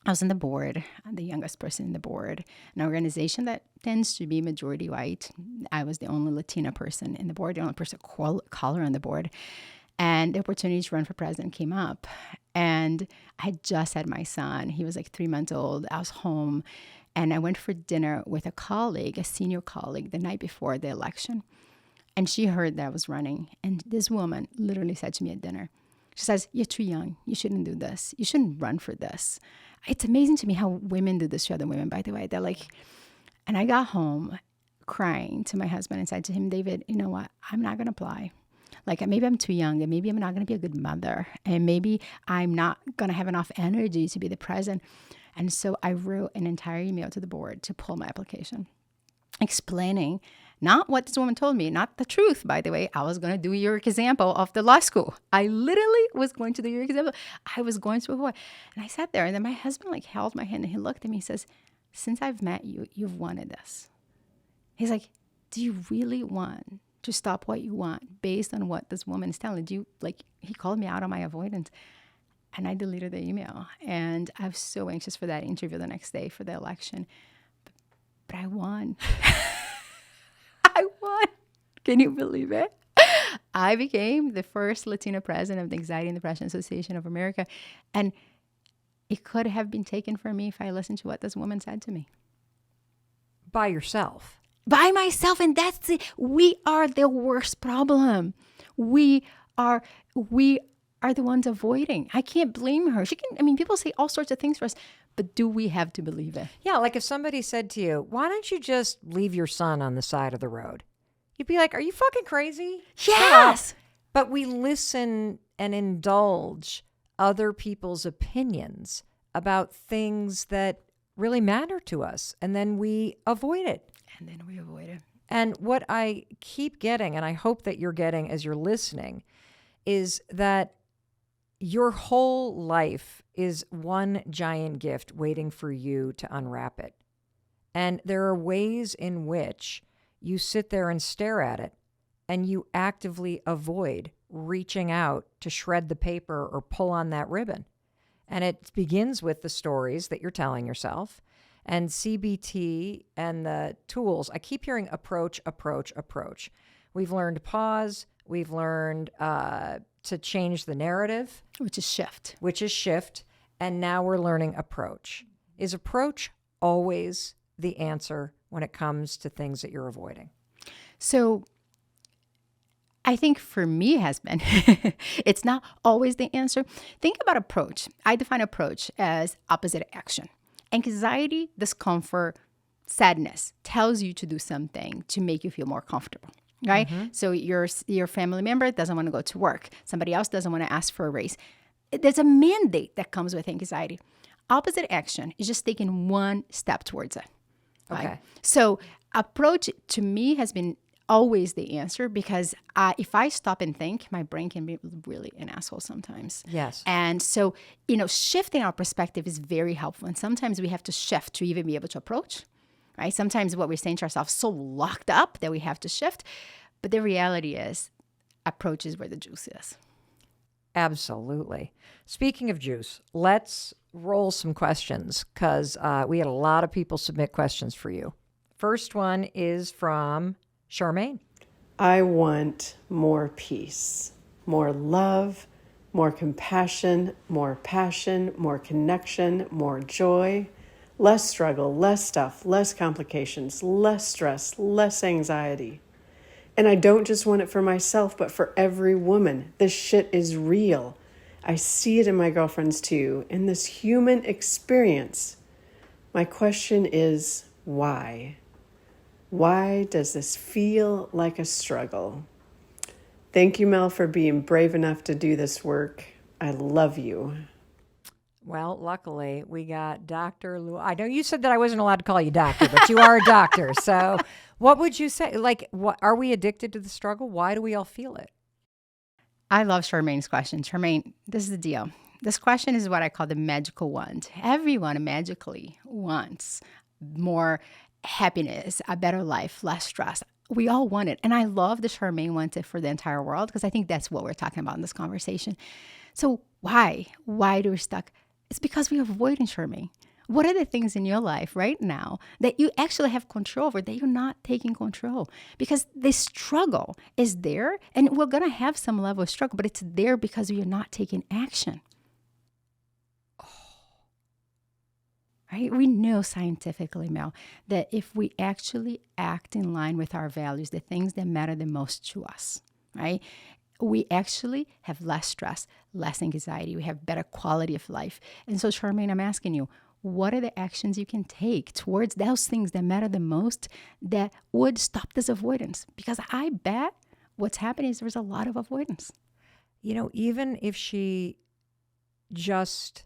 I was on the board, I'm the youngest person in the board, an organization that tends to be majority white. I was the only Latina person in the board, the only person of color on the board. And the opportunity to run for president came up. And I had just had my son. He was like 3 months old. I was home. And I went for dinner with a colleague, a senior colleague, the night before the election. And she heard that I was running. And this woman literally said to me at dinner, she says, "You're too young. You shouldn't do this. You shouldn't run for this." It's amazing to me how women do this to other women, by the way. They're like, and I got home crying to my husband and said to him, "David, you know what? I'm not going to apply. Like maybe I'm too young and maybe I'm not going to be a good mother and maybe I'm not going to have enough energy to be the president." And so I wrote an entire email to the board to pull my application, explaining not what this woman told me, not the truth, by the way. I was going to do your example of the law school. I literally was going to do your example. I was going to avoid. And I sat there and then my husband held my hand and he looked at me and says, "Since I've met you, you've wanted this." He's like, "Do you really want to stop what you want based on what this woman is telling you?" He called me out on my avoidance. And I deleted the email. And I was so anxious for that interview the next day for the election. But I won. I won. Can you believe it? I became the first Latina president of the Anxiety and Depression Association of America. And it could have been taken from me if I listened to what this woman said to me. By yourself. By myself. And that's it. We are the worst problem. We are the ones avoiding. I can't blame her. People say all sorts of things for us, but do we have to believe it? Yeah, like if somebody said to you, "Why don't you just leave your son on the side of the road?" You'd be like, "Are you fucking crazy?" Yes. But we listen and indulge other people's opinions about things that really matter to us, and then we avoid it. And what I keep getting, and I hope that you're getting as you're listening, is that your whole life is one giant gift waiting for you to unwrap it. And there are ways in which you sit there and stare at it and you actively avoid reaching out to shred the paper or pull on that ribbon. And it begins with the stories that you're telling yourself and CBT and the tools. I keep hearing approach. We've learned pause. We've learned to change the narrative. Which is shift. And now we're learning approach. Is approach always the answer when it comes to things that you're avoiding? So I think for me it has been. It's not always the answer. Think about approach. I define approach as opposite action. Anxiety, discomfort, sadness tells you to do something to make you feel more comfortable. Right? Mm-hmm. So your family member doesn't want to go to work. Somebody else doesn't want to ask for a raise. There's a mandate that comes with anxiety. Opposite action is just taking one step towards it. Right? Okay. So approach to me has been always the answer because if I stop and think, my brain can be really an asshole sometimes. Yes. And so, shifting our perspective is very helpful. And sometimes we have to shift to even be able to approach. Right? Sometimes what we're saying to ourselves so locked up that we have to shift. But the reality is, approach is where the juice is. Absolutely. Speaking of juice, let's roll some questions because we had a lot of people submit questions for you. First one is from Charmaine. I want more peace, more love, more compassion, more passion, more connection, more joy. Less struggle, less stuff, less complications, less stress, less anxiety. And I don't just want it for myself, but for every woman. This shit is real. I see it in my girlfriends too, in this human experience. My question is, why? Why does this feel like a struggle? Thank you, Mel, for being brave enough to do this work. I love you. Well, luckily, we got Dr. Lou. I know you said that I wasn't allowed to call you doctor, but you are a doctor. So what would you say? Like, what, are we addicted to the struggle? Why do we all feel it? I love Charmaine's question. Charmaine, this is the deal. This question is what I call the magical wand. Everyone magically wants more happiness, a better life, less stress. We all want it. And I love that Charmaine wants it for the entire world because I think that's what we're talking about in this conversation. So why? Why do we stuck? It's because we are avoiding, Charmaine. What are the things in your life right now that you actually have control over that you're not taking control? Because the struggle is there, and we're going to have some level of struggle, but it's there because you're not taking action. Right? We know scientifically, Mel, that if we actually act in line with our values, the things that matter the most to us, right? We actually have less stress, less anxiety. We have better quality of life. And so, Charmaine, I'm asking you, what are the actions you can take towards those things that matter the most that would stop this avoidance? Because I bet what's happening is there's a lot of avoidance. You know, even if she just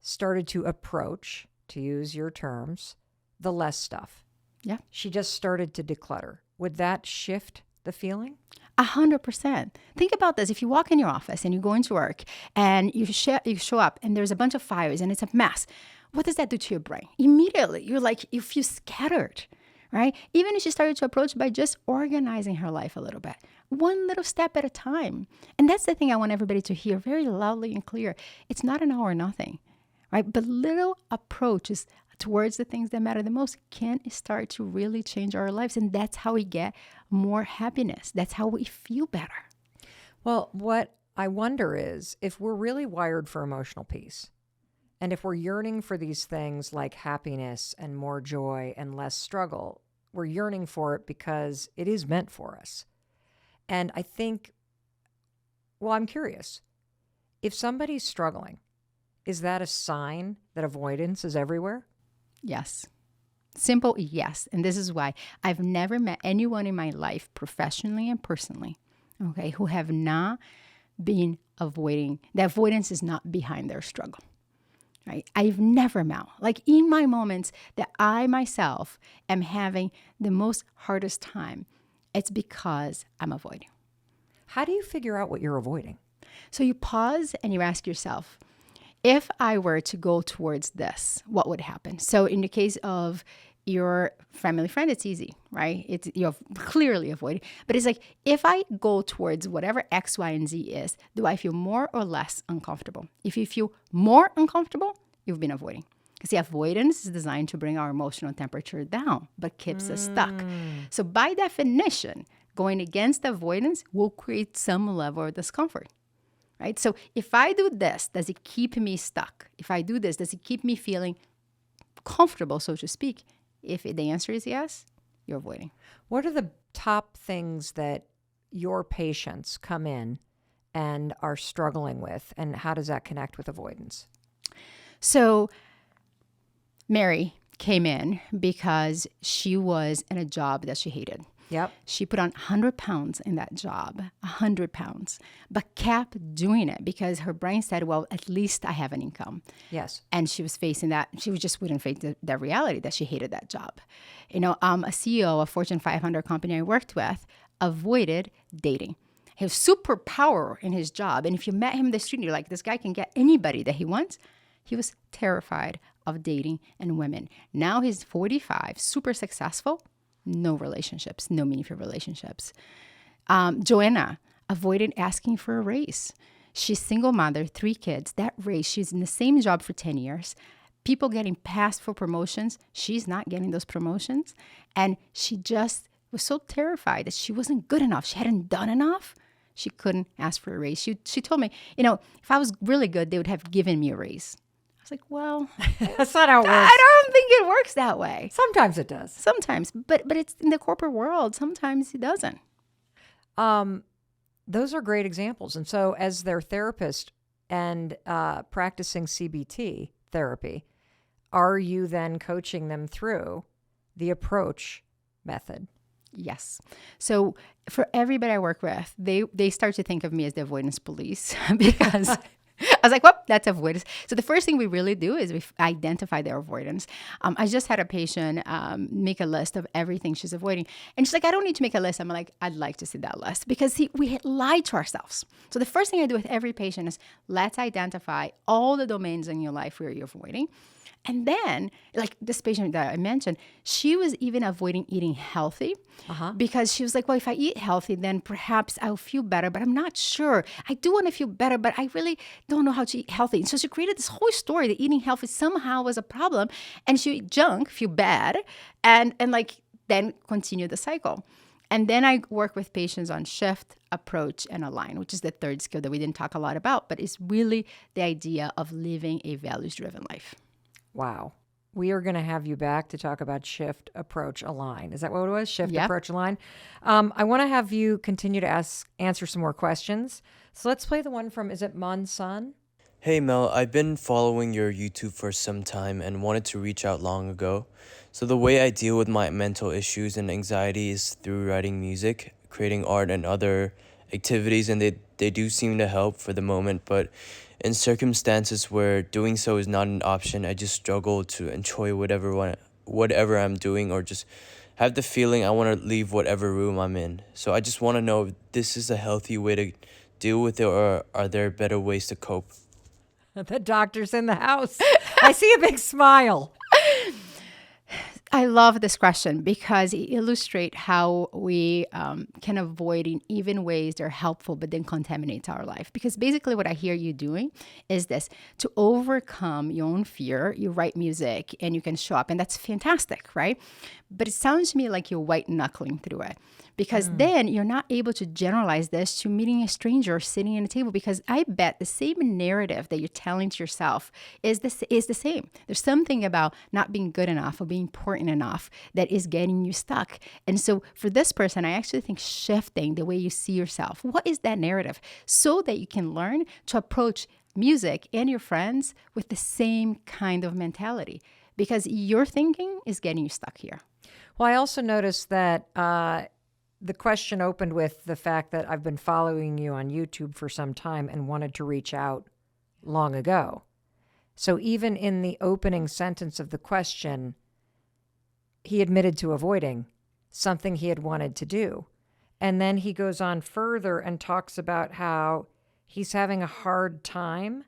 started to approach, to use your terms, the less stuff. Yeah. She just started to declutter. Would that shift the feeling? 100%. Think about this. If you walk in your office and you go into work and you show up and there's a bunch of files and it's a mess, what does that do to your brain? Immediately, you feel scattered, right? Even if she started to approach by just organizing her life a little bit, one little step at a time. And that's the thing I want everybody to hear very loudly and clear. It's not an all or nothing, right? But little approaches towards the things that matter the most can start to really change our lives. And that's how we get more happiness. That's how we feel better. Well, what I wonder is if we're really wired for emotional peace, and if we're yearning for these things like happiness and more joy and less struggle, we're yearning for it because it is meant for us. And I think, well, I'm curious, if somebody's struggling, is that a sign that avoidance is everywhere? Yes. Simple yes. And this is why I've never met anyone in my life, professionally and personally, okay, who have not been avoiding. The avoidance is not behind their struggle, right? I've never met, like in my moments that I myself am having the most hardest time, it's because I'm avoiding. How do you figure out what you're avoiding? So you pause and you ask yourself, if I were to go towards this, what would happen? So in the case of your family friend, it's easy, right? You're clearly avoiding. But it's like, if I go towards whatever X, Y, and Z is, do I feel more or less uncomfortable? If you feel more uncomfortable, you've been avoiding. Because the avoidance is designed to bring our emotional temperature down, but keeps us stuck. So by definition, going against avoidance will create some level of discomfort. Right? So if I do this, does it keep me stuck? If I do this, does it keep me feeling comfortable, so to speak? If the answer is yes, you're avoiding. What are the top things that your patients come in and are struggling with, and how does that connect with avoidance? So Mary came in because she was in a job that she hated. Yep. She put on 100 pounds in that job, 100 pounds, but kept doing it because her brain said, well, at least I have an income. Yes. And she was facing that. She just wouldn't face the reality that she hated that job. You know, a CEO of a Fortune 500 company I worked with avoided dating. He was superpower in his job. And if you met him in the street, you're like, this guy can get anybody that he wants. He was terrified of dating and women. Now he's 45, super successful. No relationships, no meaningful relationships. Joanna avoided asking for a raise. She's single mother, 3 kids. That raise, she's in the same job for 10 years. People getting passed for promotions. She's not getting those promotions. And she just was so terrified that she wasn't good enough. She hadn't done enough. She couldn't ask for a raise. She told me, you know, if I was really good, they would have given me a raise. I was like, well, that's not how it works. I don't think it works that way. Sometimes it does. Sometimes, but it's in the corporate world. Sometimes it doesn't. Those are great examples. And so as their therapist and practicing CBT therapy, are you then coaching them through the approach method. Yes. So for everybody I work with, they start to think of me as the avoidance police because I was like, well, that's avoidance. So the first thing we really do is we identify their avoidance. I just had a patient make a list of everything she's avoiding. And she's like, I don't need to make a list. I'm like, I'd like to see that list because we lied to ourselves. So the first thing I do with every patient is let's identify all the domains in your life where you're avoiding. And then, like this patient that I mentioned, she was even avoiding eating healthy because she was like, well, if I eat healthy, then perhaps I'll feel better, but I'm not sure. I do want to feel better, but I really don't know how to eat healthy. And so she created this whole story that eating healthy somehow was a problem. And she ate junk, feel bad, and like then continue the cycle. And then I work with patients on shift, approach, and align, which is the third skill that we didn't talk a lot about, but it's really the idea of living a values-driven life. Wow. We are going to have you back to talk about shift, approach, align. Is that what it was? Shift, approach, align. I want to have you continue to answer some more questions. So let's play the one from, is it Monsun? Hey Mel, I've been following your YouTube for some time and wanted to reach out long ago. So the way I deal with my mental issues and anxiety is through writing music, creating art, and other activities, and they do seem to help for the moment, but in circumstances where doing so is not an option, I just struggle to enjoy whatever I'm doing, or just have the feeling I want to leave whatever room I'm in. So I just want to know if this is a healthy way to deal with it, or are there better ways to cope? The doctor's in the house. I see a big smile. I love this question because it illustrates how we can avoid in even ways that are helpful, but then contaminate our life. Because basically what I hear you doing is this: to overcome your own fear, you write music and you can show up, and that's fantastic, right? But it sounds to me like you're white knuckling through it. Because then you're not able to generalize this to meeting a stranger or sitting at a table, because I bet the same narrative that you're telling to yourself is the same. There's something about not being good enough or being important enough that is getting you stuck. And so for this person, I actually think shifting the way you see yourself, what is that narrative, so that you can learn to approach music and your friends with the same kind of mentality, because your thinking is getting you stuck here. Well, I also noticed that the question opened with the fact that I've been following you on YouTube for some time and wanted to reach out long ago. So even in the opening sentence of the question, he admitted to avoiding something he had wanted to do. And then he goes on further and talks about how he's having a hard time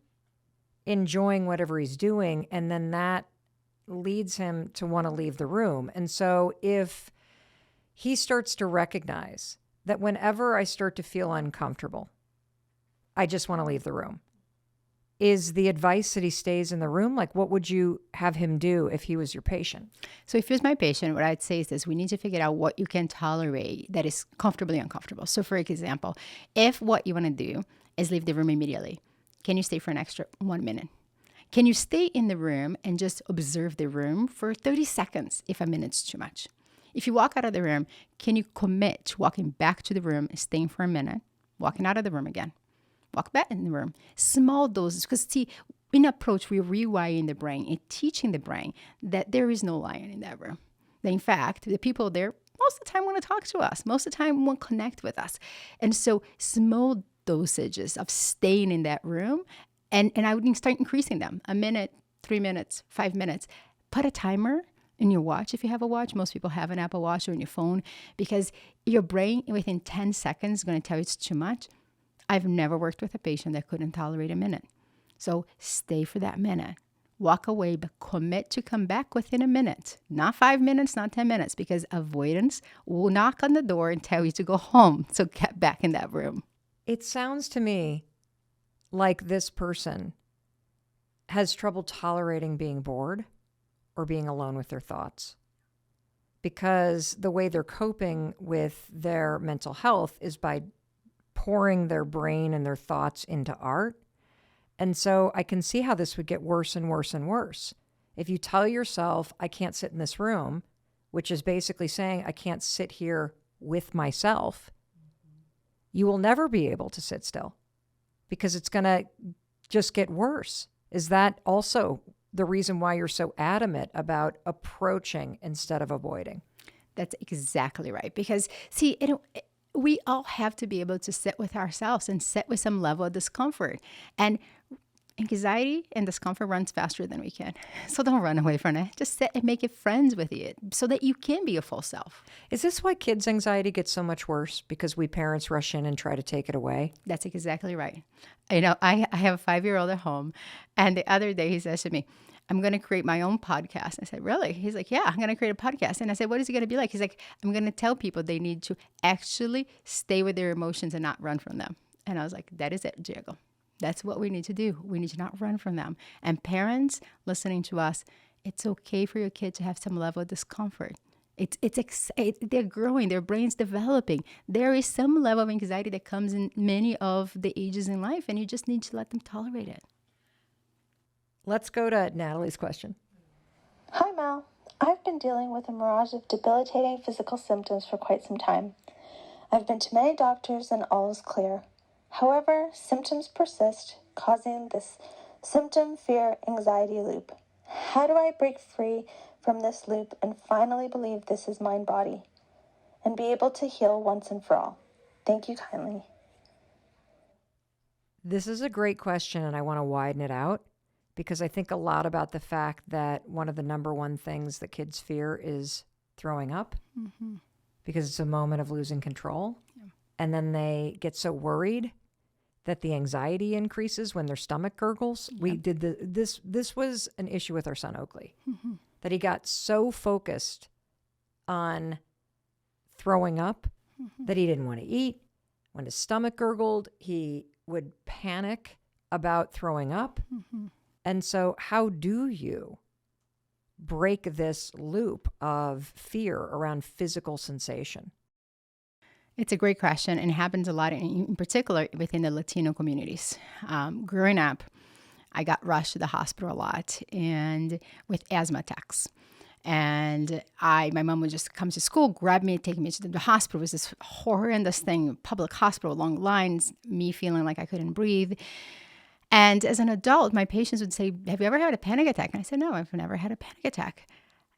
enjoying whatever he's doing. And then that leads him to want to leave the room. And so if he starts to recognize that whenever I start to feel uncomfortable, I just want to leave the room, is the advice that he stays in the room? Like, what would you have him do if he was your patient? So if he was my patient, what I'd say is this: we need to figure out what you can tolerate that is comfortably uncomfortable. So for example, if what you want to do is leave the room immediately, can you stay for an extra 1 minute? Can you stay in the room and just observe the room for 30 seconds if a minute's too much? If you walk out of the room, can you commit to walking back to the room and staying for a minute, walking out of the room again, walk back in the room? Small doses, because see, in approach, we're rewiring the brain and teaching the brain that there is no lion in that room. That in fact, the people there most of the time want to talk to us, most of the time want to connect with us. And so small dosages of staying in that room, and I would start increasing them, a minute, 3 minutes, 5 minutes. Put a timer in your watch. If you have a watch, most people have an Apple Watch, or in your phone, because your brain within 10 seconds is going to tell you it's too much. I've never worked with a patient that couldn't tolerate a minute. So stay for that minute, walk away, but commit to come back within a minute, not 5 minutes, not 10 minutes, because avoidance will knock on the door and tell you to go home. So get back in that room. It sounds to me like this person has trouble tolerating being bored or being alone with their thoughts, because the way they're coping with their mental health is by pouring their brain and their thoughts into art. And so I can see how this would get worse and worse and worse. If you tell yourself, I can't sit in this room, which is basically saying I can't sit here with myself, you will never be able to sit still, because it's going to just get worse. Is that also the reason why you're so adamant about approaching instead of avoiding. That's exactly right. Because see, we all have to be able to sit with ourselves and sit with some level of discomfort. And anxiety and discomfort runs faster than we can. So don't run away from it. Just sit and make it friends with you so that you can be your full self. Is this why kids' anxiety gets so much worse? Because we parents rush in and try to take it away? That's exactly right. I have a 5-year-old at home, and the other day he says to me, I'm going to create my own podcast. I said, really? He's like, yeah, I'm going to create a podcast. And I said, what is it going to be like? He's like, I'm going to tell people they need to actually stay with their emotions and not run from them. And I was like, that is it, Diego. That's what we need to do. We need to not run from them. And parents listening to us, it's okay for your kid to have some level of discomfort. They're growing, their brain's developing. There is some level of anxiety that comes in many of the ages in life, and you just need to let them tolerate it. Let's go to Natalie's question. Hi, Mel. I've been dealing with a mirage of debilitating physical symptoms for quite some time. I've been to many doctors and all is clear. However, symptoms persist, causing this symptom, fear, anxiety loop. How do I break free from this loop and finally believe this is mind body and be able to heal once and for all? Thank you kindly. This is a great question, and I want to widen it out because I think a lot about the fact that one of the number one things that kids fear is throwing up because it's a moment of losing control. Yeah. And then they get so worried that the anxiety increases when their stomach gurgles. Yep. We did this was an issue with our son Oakley, that he got so focused on throwing up that he didn't want to eat. When his stomach gurgled, he would panic about throwing up. And so how do you break this loop of fear around physical sensation? It's a great question, and it happens a lot, in particular within the Latino communities. Growing up, I got rushed to the hospital a lot, and with asthma attacks. And my mom would just come to school, grab me, take me to the hospital. It was this horrendous thing, public hospital, long lines, me feeling like I couldn't breathe. And as an adult, my patients would say, have you ever had a panic attack? And I said, no, I've never had a panic attack.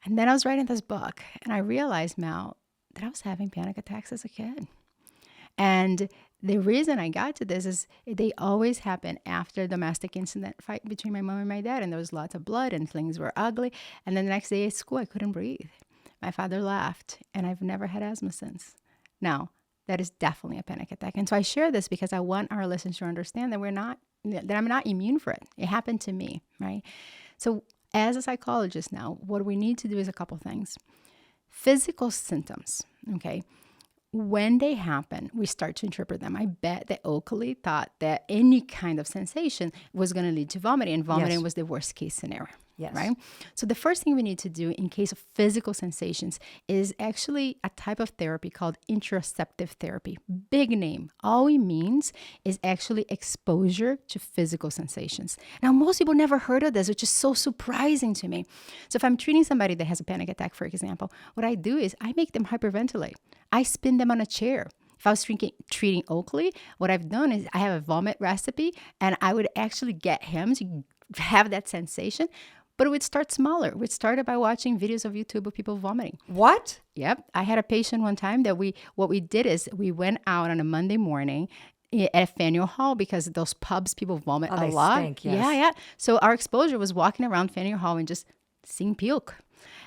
And then I was writing this book, and I realized, Mel, that I was having panic attacks as a kid. And the reason I got to this is they always happen after a domestic incident fight between my mom and my dad, and there was lots of blood and things were ugly. And then the next day at school, I couldn't breathe. My father laughed, and I've never had asthma since. Now, that is definitely a panic attack. And so I share this because I want our listeners to understand that I'm not immune for it. It happened to me, right? So as a psychologist now, what we need to do is a couple things. Physical symptoms, okay? When they happen, we start to interpret them. I bet that Oakley thought that any kind of sensation was going to lead to vomiting, and vomiting was the worst case scenario. Yes. Right? So the first thing we need to do in case of physical sensations is actually a type of therapy called interoceptive therapy. Big name. All it means is actually exposure to physical sensations. Now, most people never heard of this, which is so surprising to me. So if I'm treating somebody that has a panic attack, for example, what I do is I make them hyperventilate. I spin them on a chair. If I was treating Oakley, what I've done is I have a vomit recipe, and I would actually get him to have that sensation. But it would start smaller. We'd start by watching videos of YouTube of people vomiting. What? Yep. I had a patient one time that what we did is we went out on a Monday morning at Faneuil Hall because those pubs, people vomit a lot. Stink, yes. Yeah. So our exposure was walking around Faneuil Hall and just seeing puke.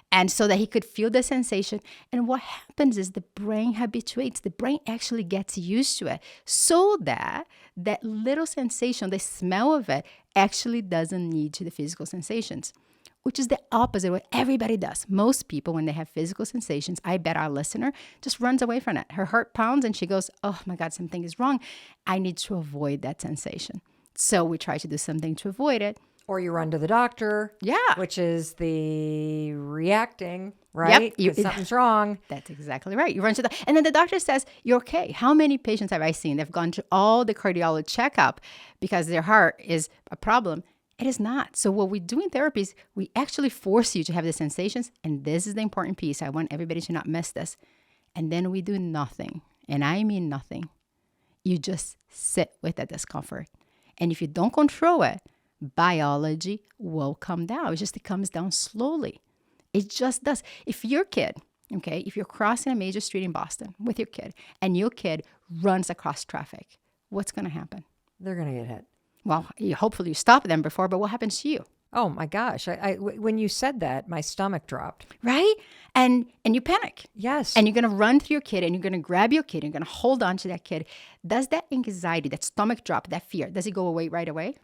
And so that he could feel the sensation. And what happens is the brain habituates. The brain actually gets used to it so that that little sensation, the smell of it, actually doesn't lead to the physical sensations, which is the opposite of what everybody does. Most people, when they have physical sensations, I bet our listener just runs away from it. Her heart pounds and she goes, oh my God, something is wrong. I need to avoid that sensation. So we try to do something to avoid it. Or you run to the doctor. Yeah. Which is the reacting, right? Yep. Something's wrong. That's exactly right. You run to and then the doctor says, you're okay. How many patients have I seen? They've gone to all the cardiology checkup because their heart is a problem. It is not. So what we do in therapy is we actually force you to have the sensations. And this is the important piece. I want everybody to not miss this. And then we do nothing. And I mean nothing. You just sit with that discomfort. And if you don't control it, biology will come down. It comes down slowly. It just does. If your kid, okay, if you're crossing a major street in Boston with your kid and your kid runs across traffic, what's going to happen? They're going to get hit. Well, hopefully you stop them before, but what happens to you? Oh my gosh. When you said that, my stomach dropped. Right? And you panic. Yes. And you're going to run to your kid and you're going to grab your kid. And you're going to hold on to that kid. Does that anxiety, that stomach drop, that fear, does it go away right away?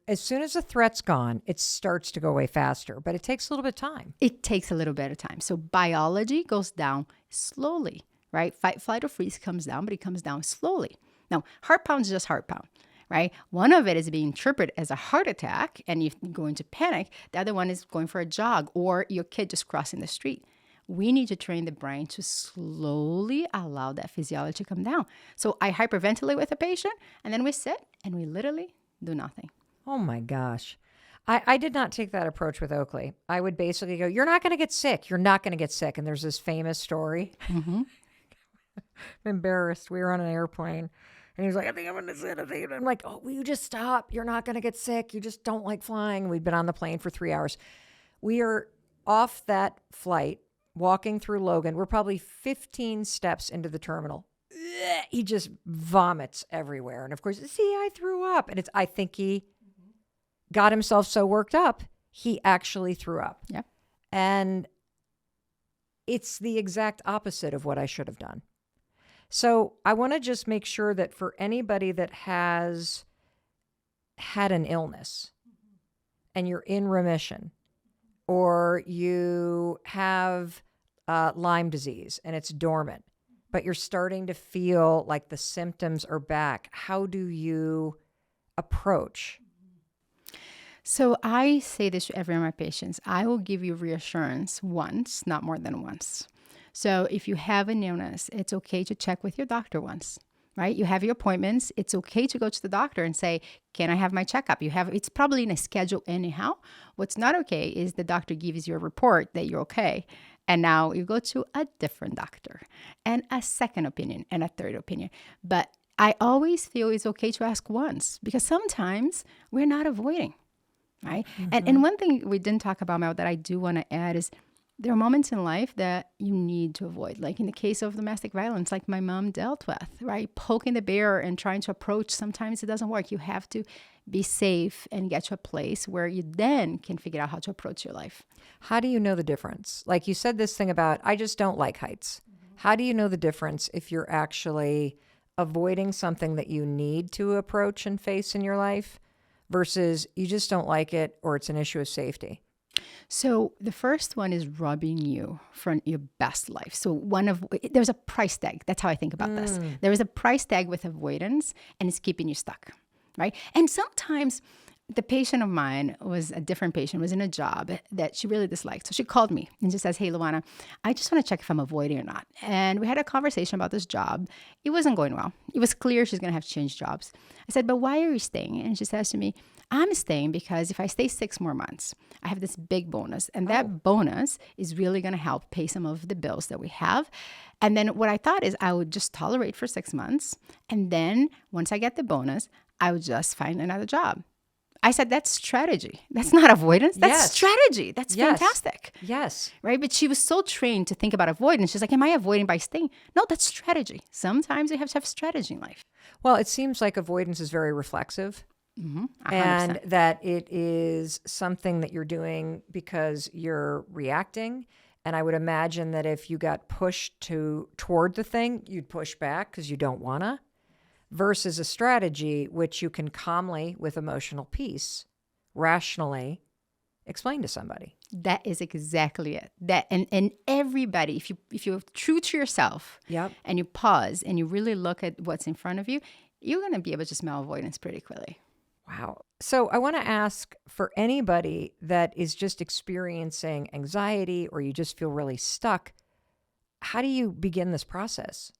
As soon as the threat's gone, it starts to go away faster, but it takes a little bit of time. It takes a little bit of time. So biology goes down slowly, right? Fight, flight, or freeze comes down, but it comes down slowly. Now, heart pound is just heart pound, right? One of it is being interpreted as a heart attack and you go into panic. The other one is going for a jog or your kid just crossing the street. We need to train the brain to slowly allow that physiology to come down. So I hyperventilate with a patient and then we sit and we literally do nothing. Oh my gosh. I did not take that approach with Oakley. I would basically go, you're not going to get sick. You're not going to get sick. And there's this famous story. Mm-hmm. I'm embarrassed. We were on an airplane and he was like, I think I'm going to sit. I'm like, oh, will you just stop? You're not going to get sick. You just don't like flying. We'd been on the plane for 3 hours. We are off that flight, walking through Logan. We're probably 15 steps into the terminal. He just vomits everywhere. And of course, see, I threw up. And I think he got himself so worked up, he actually threw up. Yeah. And it's the exact opposite of what I should have done. So I want to just make sure that for anybody that has had an illness and you're in remission, or you have Lyme disease and it's dormant, but you're starting to feel like the symptoms are back, how do you approach? So I say this to every one of my patients. I will give you reassurance once, not more than once. So if you have an illness, it's okay to check with your doctor once, right? You have your appointments. It's okay to go to the doctor and say, can I have my checkup? It's probably in a schedule anyhow. What's not okay is the doctor gives you a report that you're okay. And now you go to a different doctor and a second opinion and a third opinion. But I always feel it's okay to ask once because sometimes we're not avoiding, right? Mm-hmm. And one thing we didn't talk about, Mel, that I do want to add is there are moments in life that you need to avoid. Like in the case of domestic violence, like my mom dealt with, right? Poking the bear and trying to approach, sometimes it doesn't work. You have to be safe and get to a place where you then can figure out how to approach your life. How do you know the difference? Like you said this thing about, I just don't like heights. Mm-hmm. How do you know the difference if you're actually avoiding something that you need to approach and face in your life versus you just don't like it or it's an issue of safety? So the first one is robbing you from your best life. So there's a price tag. That's how I think about this. There is a price tag with avoidance and it's keeping you stuck, right? And sometimes the patient of mine was a different patient, was in a job that she really disliked. So she called me and she says, hey, Luana, I just want to check if I'm avoiding or not. And we had a conversation about this job. It wasn't going well. It was clear she's going to have to change jobs. I said, but why are you staying? And she says to me, I'm staying because if I stay 6 more months, I have this big bonus. And that bonus is really going to help pay some of the bills that we have. And then what I thought is I would just tolerate for 6 months. And then once I get the bonus, I would just find another job. I said, that's strategy. That's not avoidance. That's strategy. That's fantastic. Yes. Right? But she was so trained to think about avoidance. She's like, am I avoiding by staying? No, that's strategy. Sometimes you have to have strategy in life. Well, it seems like avoidance is very reflexive. Mm-hmm. And that it is something that you're doing because you're reacting. And I would imagine that if you got pushed toward the thing, you'd push back because you don't want to. Versus a strategy which you can calmly, with emotional peace, rationally explain to somebody. That is exactly it. And everybody, if you're true to yourself, and you pause and you really look at what's in front of you, you're going to be able to smell avoidance pretty quickly. Wow. So I want to ask for anybody that is just experiencing anxiety or you just feel really stuck, how do you begin this process?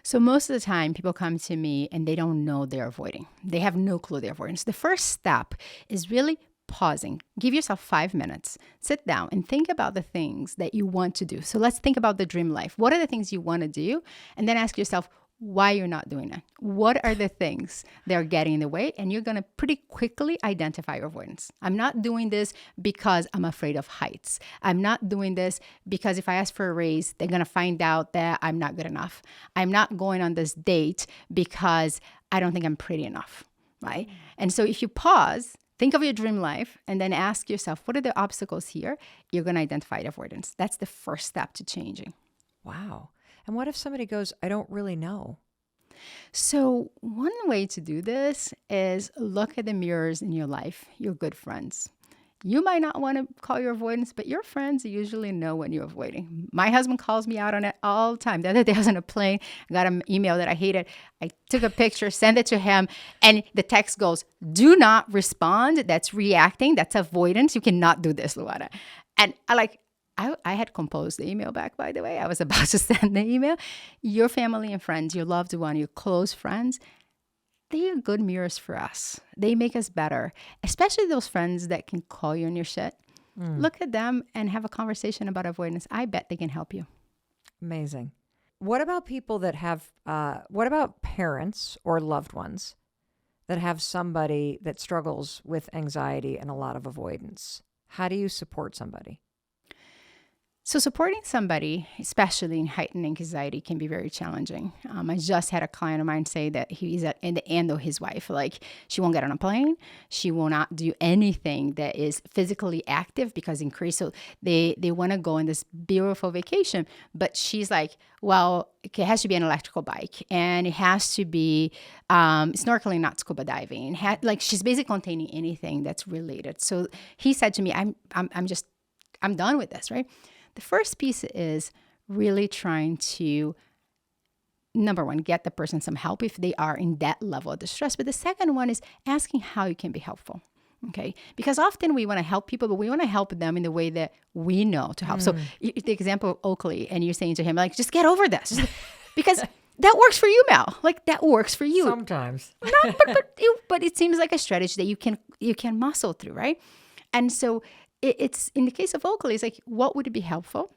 So most of the time, people come to me and they don't know they're avoiding. They have no clue they're avoiding. So the first step is really pausing. Give yourself 5 minutes. Sit down and think about the things that you want to do. So let's think about the dream life. What are the things you want to do? And then ask yourself, why you're not doing it. What are the things that are getting in the way? And you're going to pretty quickly identify your avoidance. I'm not doing this because I'm afraid of heights. I'm not doing this because if I ask for a raise, they're going to find out that I'm not good enough. I'm not going on this date because I don't think I'm pretty enough, right? And so if you pause, think of your dream life, and then ask yourself, what are the obstacles here? You're going to identify the avoidance. That's the first step to changing. Wow. And what if somebody goes, I don't really know? So one way to do this is look at the mirrors in your life, your good friends. You might not want to call your avoidance, but your friends usually know when you're avoiding. My husband calls me out on it all the time. The other day I was on a plane, I got an email that I hated. I took a picture, sent it to him, and the text goes, do not respond. That's reacting. That's avoidance. You cannot do this, Luana. And I had composed the email back, by the way. I was about to send the email. Your family and friends, your loved one, your close friends, they are good mirrors for us. They make us better, especially those friends that can call you on your shit. Look at them and have a conversation about avoidance. I bet they can help you. Amazing. What about people that have, what about parents or loved ones that have somebody that struggles with anxiety and a lot of avoidance? How do you support somebody? So supporting somebody, especially in heightened anxiety, can be very challenging. I just had a client of mine say that he's in the end of his wife. Like, she won't get on a plane. She will not do anything that is physically active because so they want to go on this beautiful vacation. But she's like, well, it has to be an electrical bike, and it has to be snorkeling, not scuba diving. She's basically containing anything that's related. So he said to me, I'm done with this, right? The first piece is really trying to, number one, get the person some help if they are in that level of distress. But the second one is asking how you can be helpful. Okay? Because often we want to help people, but we want to help them in the way that we know to help. So the example of Oakley, and you're saying to him, like, just get over this. Because that works for you, Mel. Like, that works for you. Sometimes. But it seems like a strategy that you can muscle through, right? And so it's in the case of Oakley, it's like, what would be helpful?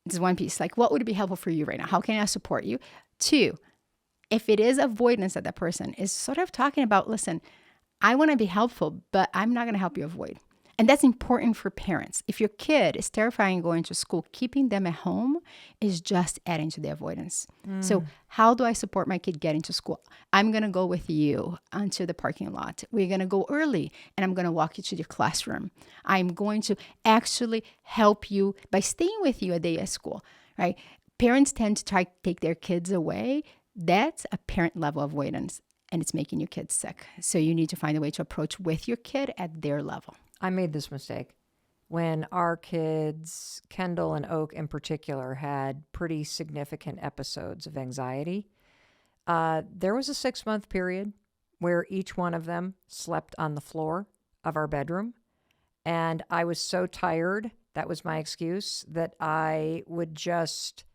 It's one piece. Like, what would be helpful for you right now? How can I support you? Two, if it is avoidance that person is sort of talking about, listen, I want to be helpful, but I'm not going to help you avoid. And that's important for parents. If your kid is terrifying going to school, keeping them at home is just adding to the avoidance. So how do I support my kid getting to school? I'm going to go with you onto the parking lot. We're going to go early, and I'm going to walk you to your classroom. I'm going to actually help you by staying with you a day at school, right? Parents tend to try to take their kids away. That's a parent level avoidance, and it's making your kids sick. So you need to find a way to approach with your kid at their level. I made this mistake when our kids, Kendall and Oak in particular, had pretty significant episodes of anxiety. There was a 6-month period where each one of them slept on the floor of our bedroom. And I was so tired, that was my excuse, that I would just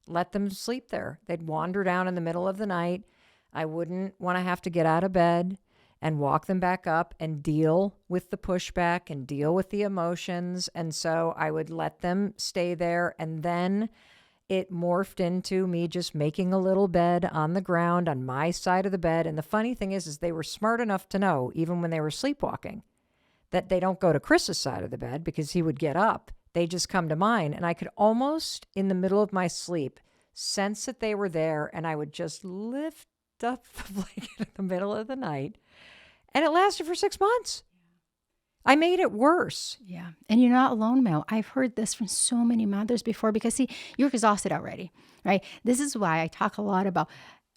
let them sleep there. They'd wander down in the middle of the night. I wouldn't want to have to get out of bed and walk them back up and deal with the pushback and deal with the emotions. And so I would let them stay there. And then it morphed into me just making a little bed on the ground on my side of the bed. And the funny thing is they were smart enough to know, even when they were sleepwalking, that they don't go to Chris's side of the bed because he would get up. They just come to mine. And I could almost, in the middle of my sleep, sense that they were there. And I would just lift up the blanket in the middle of the night. And it lasted for 6 months. I made it worse. Yeah. And you're not alone, Mel. I've heard this from so many mothers before because, see, you're exhausted already, right? This is why I talk a lot about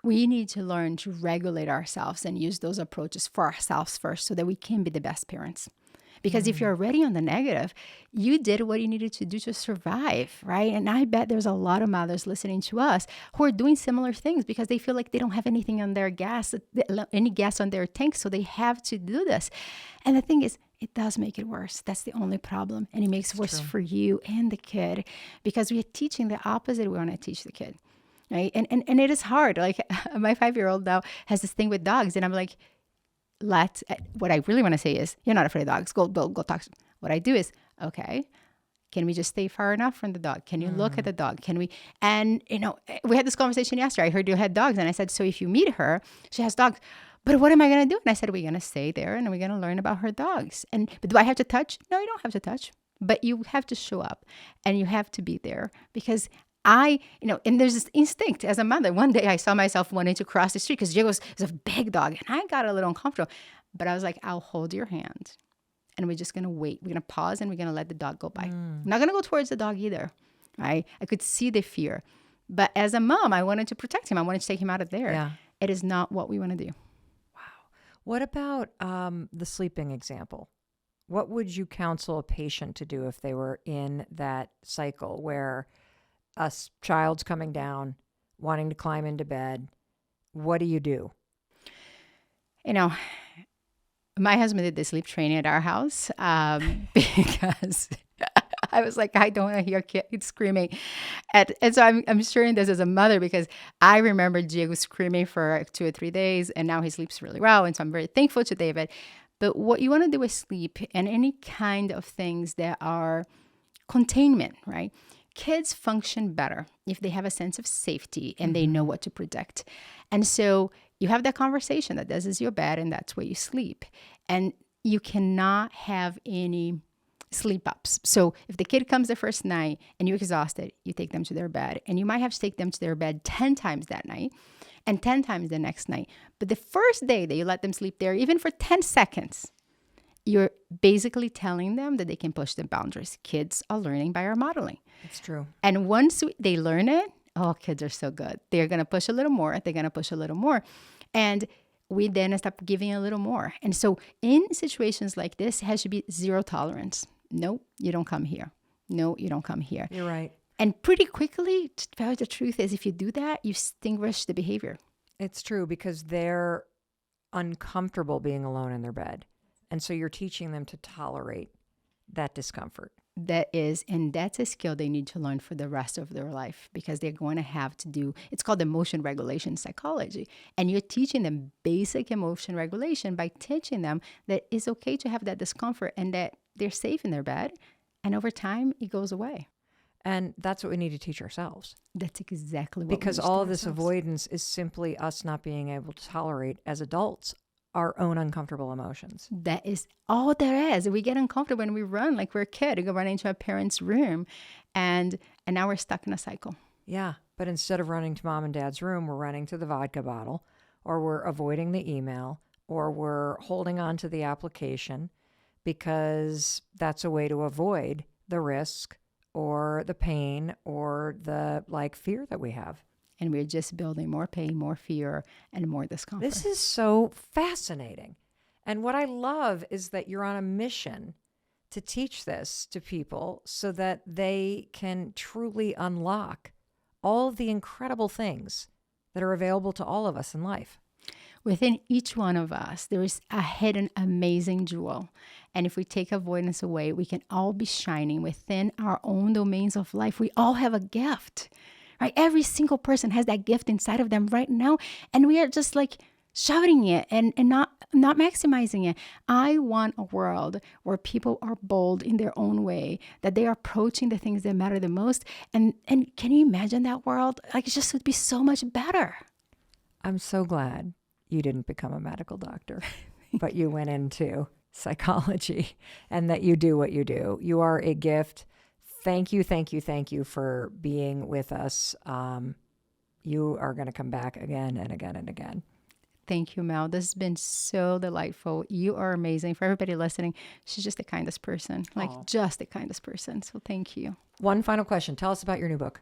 we need to learn to regulate ourselves and use those approaches for ourselves first so that we can be the best parents. Because if you're already on the negative, you did what you needed to do to survive, right? And I bet there's a lot of mothers listening to us who are doing similar things because they feel like they don't have anything on their any gas on their tank, so they have to do this. And the thing is, it does make it worse. That's the only problem. And it makes it worse for you and the kid because we are teaching the opposite we want to teach the kid, right? And it is hard. Like, my 5-year-old now has this thing with dogs, and I'm like, what I really want to say is, you're not afraid of dogs. Go talk. What I do is, okay, Can we just stay far enough from the dog? Can you look at the dog? Can we? And, we had this conversation yesterday. I heard you had dogs. And I said, so if you meet her, she has dogs. But what am I going to do? And I said, we're going to stay there and we're going to learn about her dogs. But do I have to touch? No, you don't have to touch. But you have to show up and you have to be there because and there's this instinct as a mother. One day I saw myself wanting to cross the street because Diego's is a big dog and I got a little uncomfortable. But I was like, I'll hold your hand and we're just going to wait. We're going to pause and we're going to let the dog go by. I'm not going to go towards the dog either. Right? I could see the fear. But as a mom, I wanted to protect him. I wanted to take him out of there. Yeah. It is not what we want to do. What about the sleeping example? What would you counsel a patient to do if they were in that cycle where a child's coming down, wanting to climb into bed? What do you do? My husband did the sleep training at our house because I was like, I don't want to hear kids screaming. And so I'm sharing this as a mother because I remember Diego screaming for 2 or 3 days and now he sleeps really well. And so I'm very thankful to David. But what you want to do with sleep and any kind of things that are containment, right? Kids function better if they have a sense of safety and they know what to predict. And so you have that conversation that this is your bed and that's where you sleep. And you cannot have any sleep ups. So if the kid comes the first night and you're exhausted, you take them to their bed and you might have to take them to their bed 10 times that night and 10 times the next night. But the first day that you let them sleep there, even for 10 seconds, you're basically telling them that they can push the boundaries. Kids are learning by our modeling. It's true. And once they learn it, kids are so good. They're going to push a little more. They're going to push a little more. And we then start giving a little more. And so in situations like this, it has to be zero tolerance. No, you don't come here. No, you don't come here. You're right. And pretty quickly, to tell you the truth is if you do that, you extinguish the behavior. It's true because they're uncomfortable being alone in their bed. And so you're teaching them to tolerate that discomfort. That's a skill they need to learn for the rest of their life because they're going to have to do, it's called emotion regulation psychology. And you're teaching them basic emotion regulation by teaching them that it's okay to have that discomfort and that they're safe in their bed. And over time, it goes away. And that's what we need to teach ourselves. That's exactly what because we all all of this avoidance is simply us not being able to tolerate as adults our own uncomfortable emotions. That is all there is. We get uncomfortable when we run like we're a kid. We go run into a parent's room and now we're stuck in a cycle. Yeah. But instead of running to mom and dad's room, we're running to the vodka bottle or we're avoiding the email or we're holding on to the application because that's a way to avoid the risk or the pain or the fear that we have. And we're just building more pain, more fear, and more discomfort. This is so fascinating. And what I love is that you're on a mission to teach this to people so that they can truly unlock all of the incredible things that are available to all of us in life. Within each one of us, there is a hidden amazing jewel. And if we take avoidance away, we can all be shining within our own domains of life. We all have a gift. Right? Every single person has that gift inside of them right now. And we are just shouting it and not maximizing it. I want a world where people are bold in their own way, that they are approaching the things that matter the most. And can you imagine that world? It just would be so much better. I'm so glad you didn't become a medical doctor, but you went into psychology and that you do what you do. You are a gift. Thank you for being with us. You are going to come back again and again and again. Thank you, Mel. This has been so delightful. You are amazing. For everybody listening, she's just the kindest person, just the kindest person. So thank you. One final question. Tell us about your new book.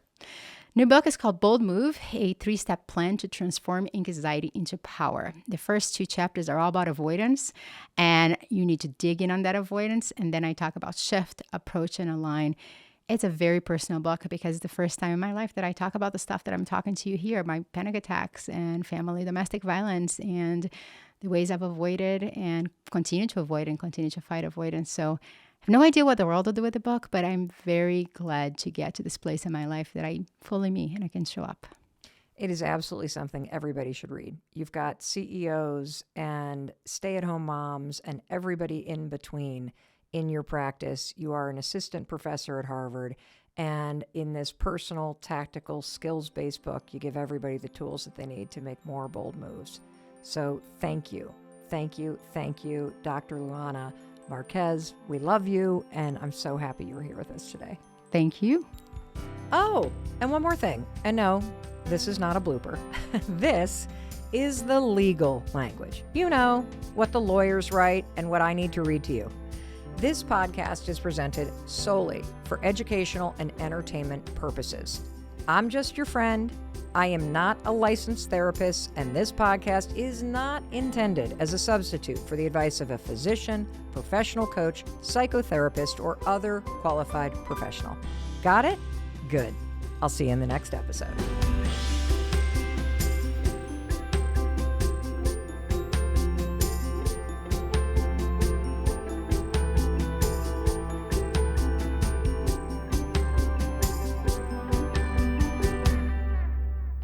New book is called Bold Move, a 3-step plan to transform anxiety into power. The first 2 chapters are all about avoidance, and you need to dig in on that avoidance. And then I talk about shift, approach, and align. It's a very personal book because it's the first time in my life that I talk about the stuff that I'm talking to you here, my panic attacks and family domestic violence and the ways I've avoided and continue to avoid and continue to fight avoidance. So I have no idea what the world will do with the book, but I'm very glad to get to this place in my life that I'm fully me and I can show up. It is absolutely something everybody should read. You've got CEOs and stay-at-home moms and everybody in between in your practice. You are an assistant professor at Harvard. And in this personal, tactical, skills-based book, you give everybody the tools that they need to make more bold moves. So thank you. Thank you. Thank you, Dr. Luana Marques. We love you, and I'm so happy you were here with us today. Thank you. Oh, and one more thing. And no, this is not a blooper. This is the legal language. You know, what the lawyers write and what I need to read to you. This podcast is presented solely for educational and entertainment purposes. I'm just your friend. I am not a licensed therapist, and this podcast is not intended as a substitute for the advice of a physician, professional coach, psychotherapist, or other qualified professional. Got it? Good. I'll see you in the next episode.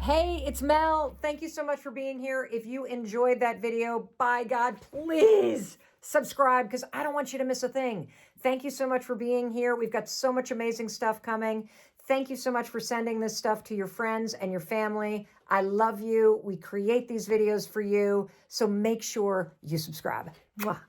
Hey, it's Mel. Thank you so much for being here. If you enjoyed that video, by God, please subscribe because I don't want you to miss a thing. Thank you so much for being here. We've got so much amazing stuff coming. Thank you so much for sending this stuff to your friends and your family. I love you. We create these videos for you. So make sure you subscribe. Mwah.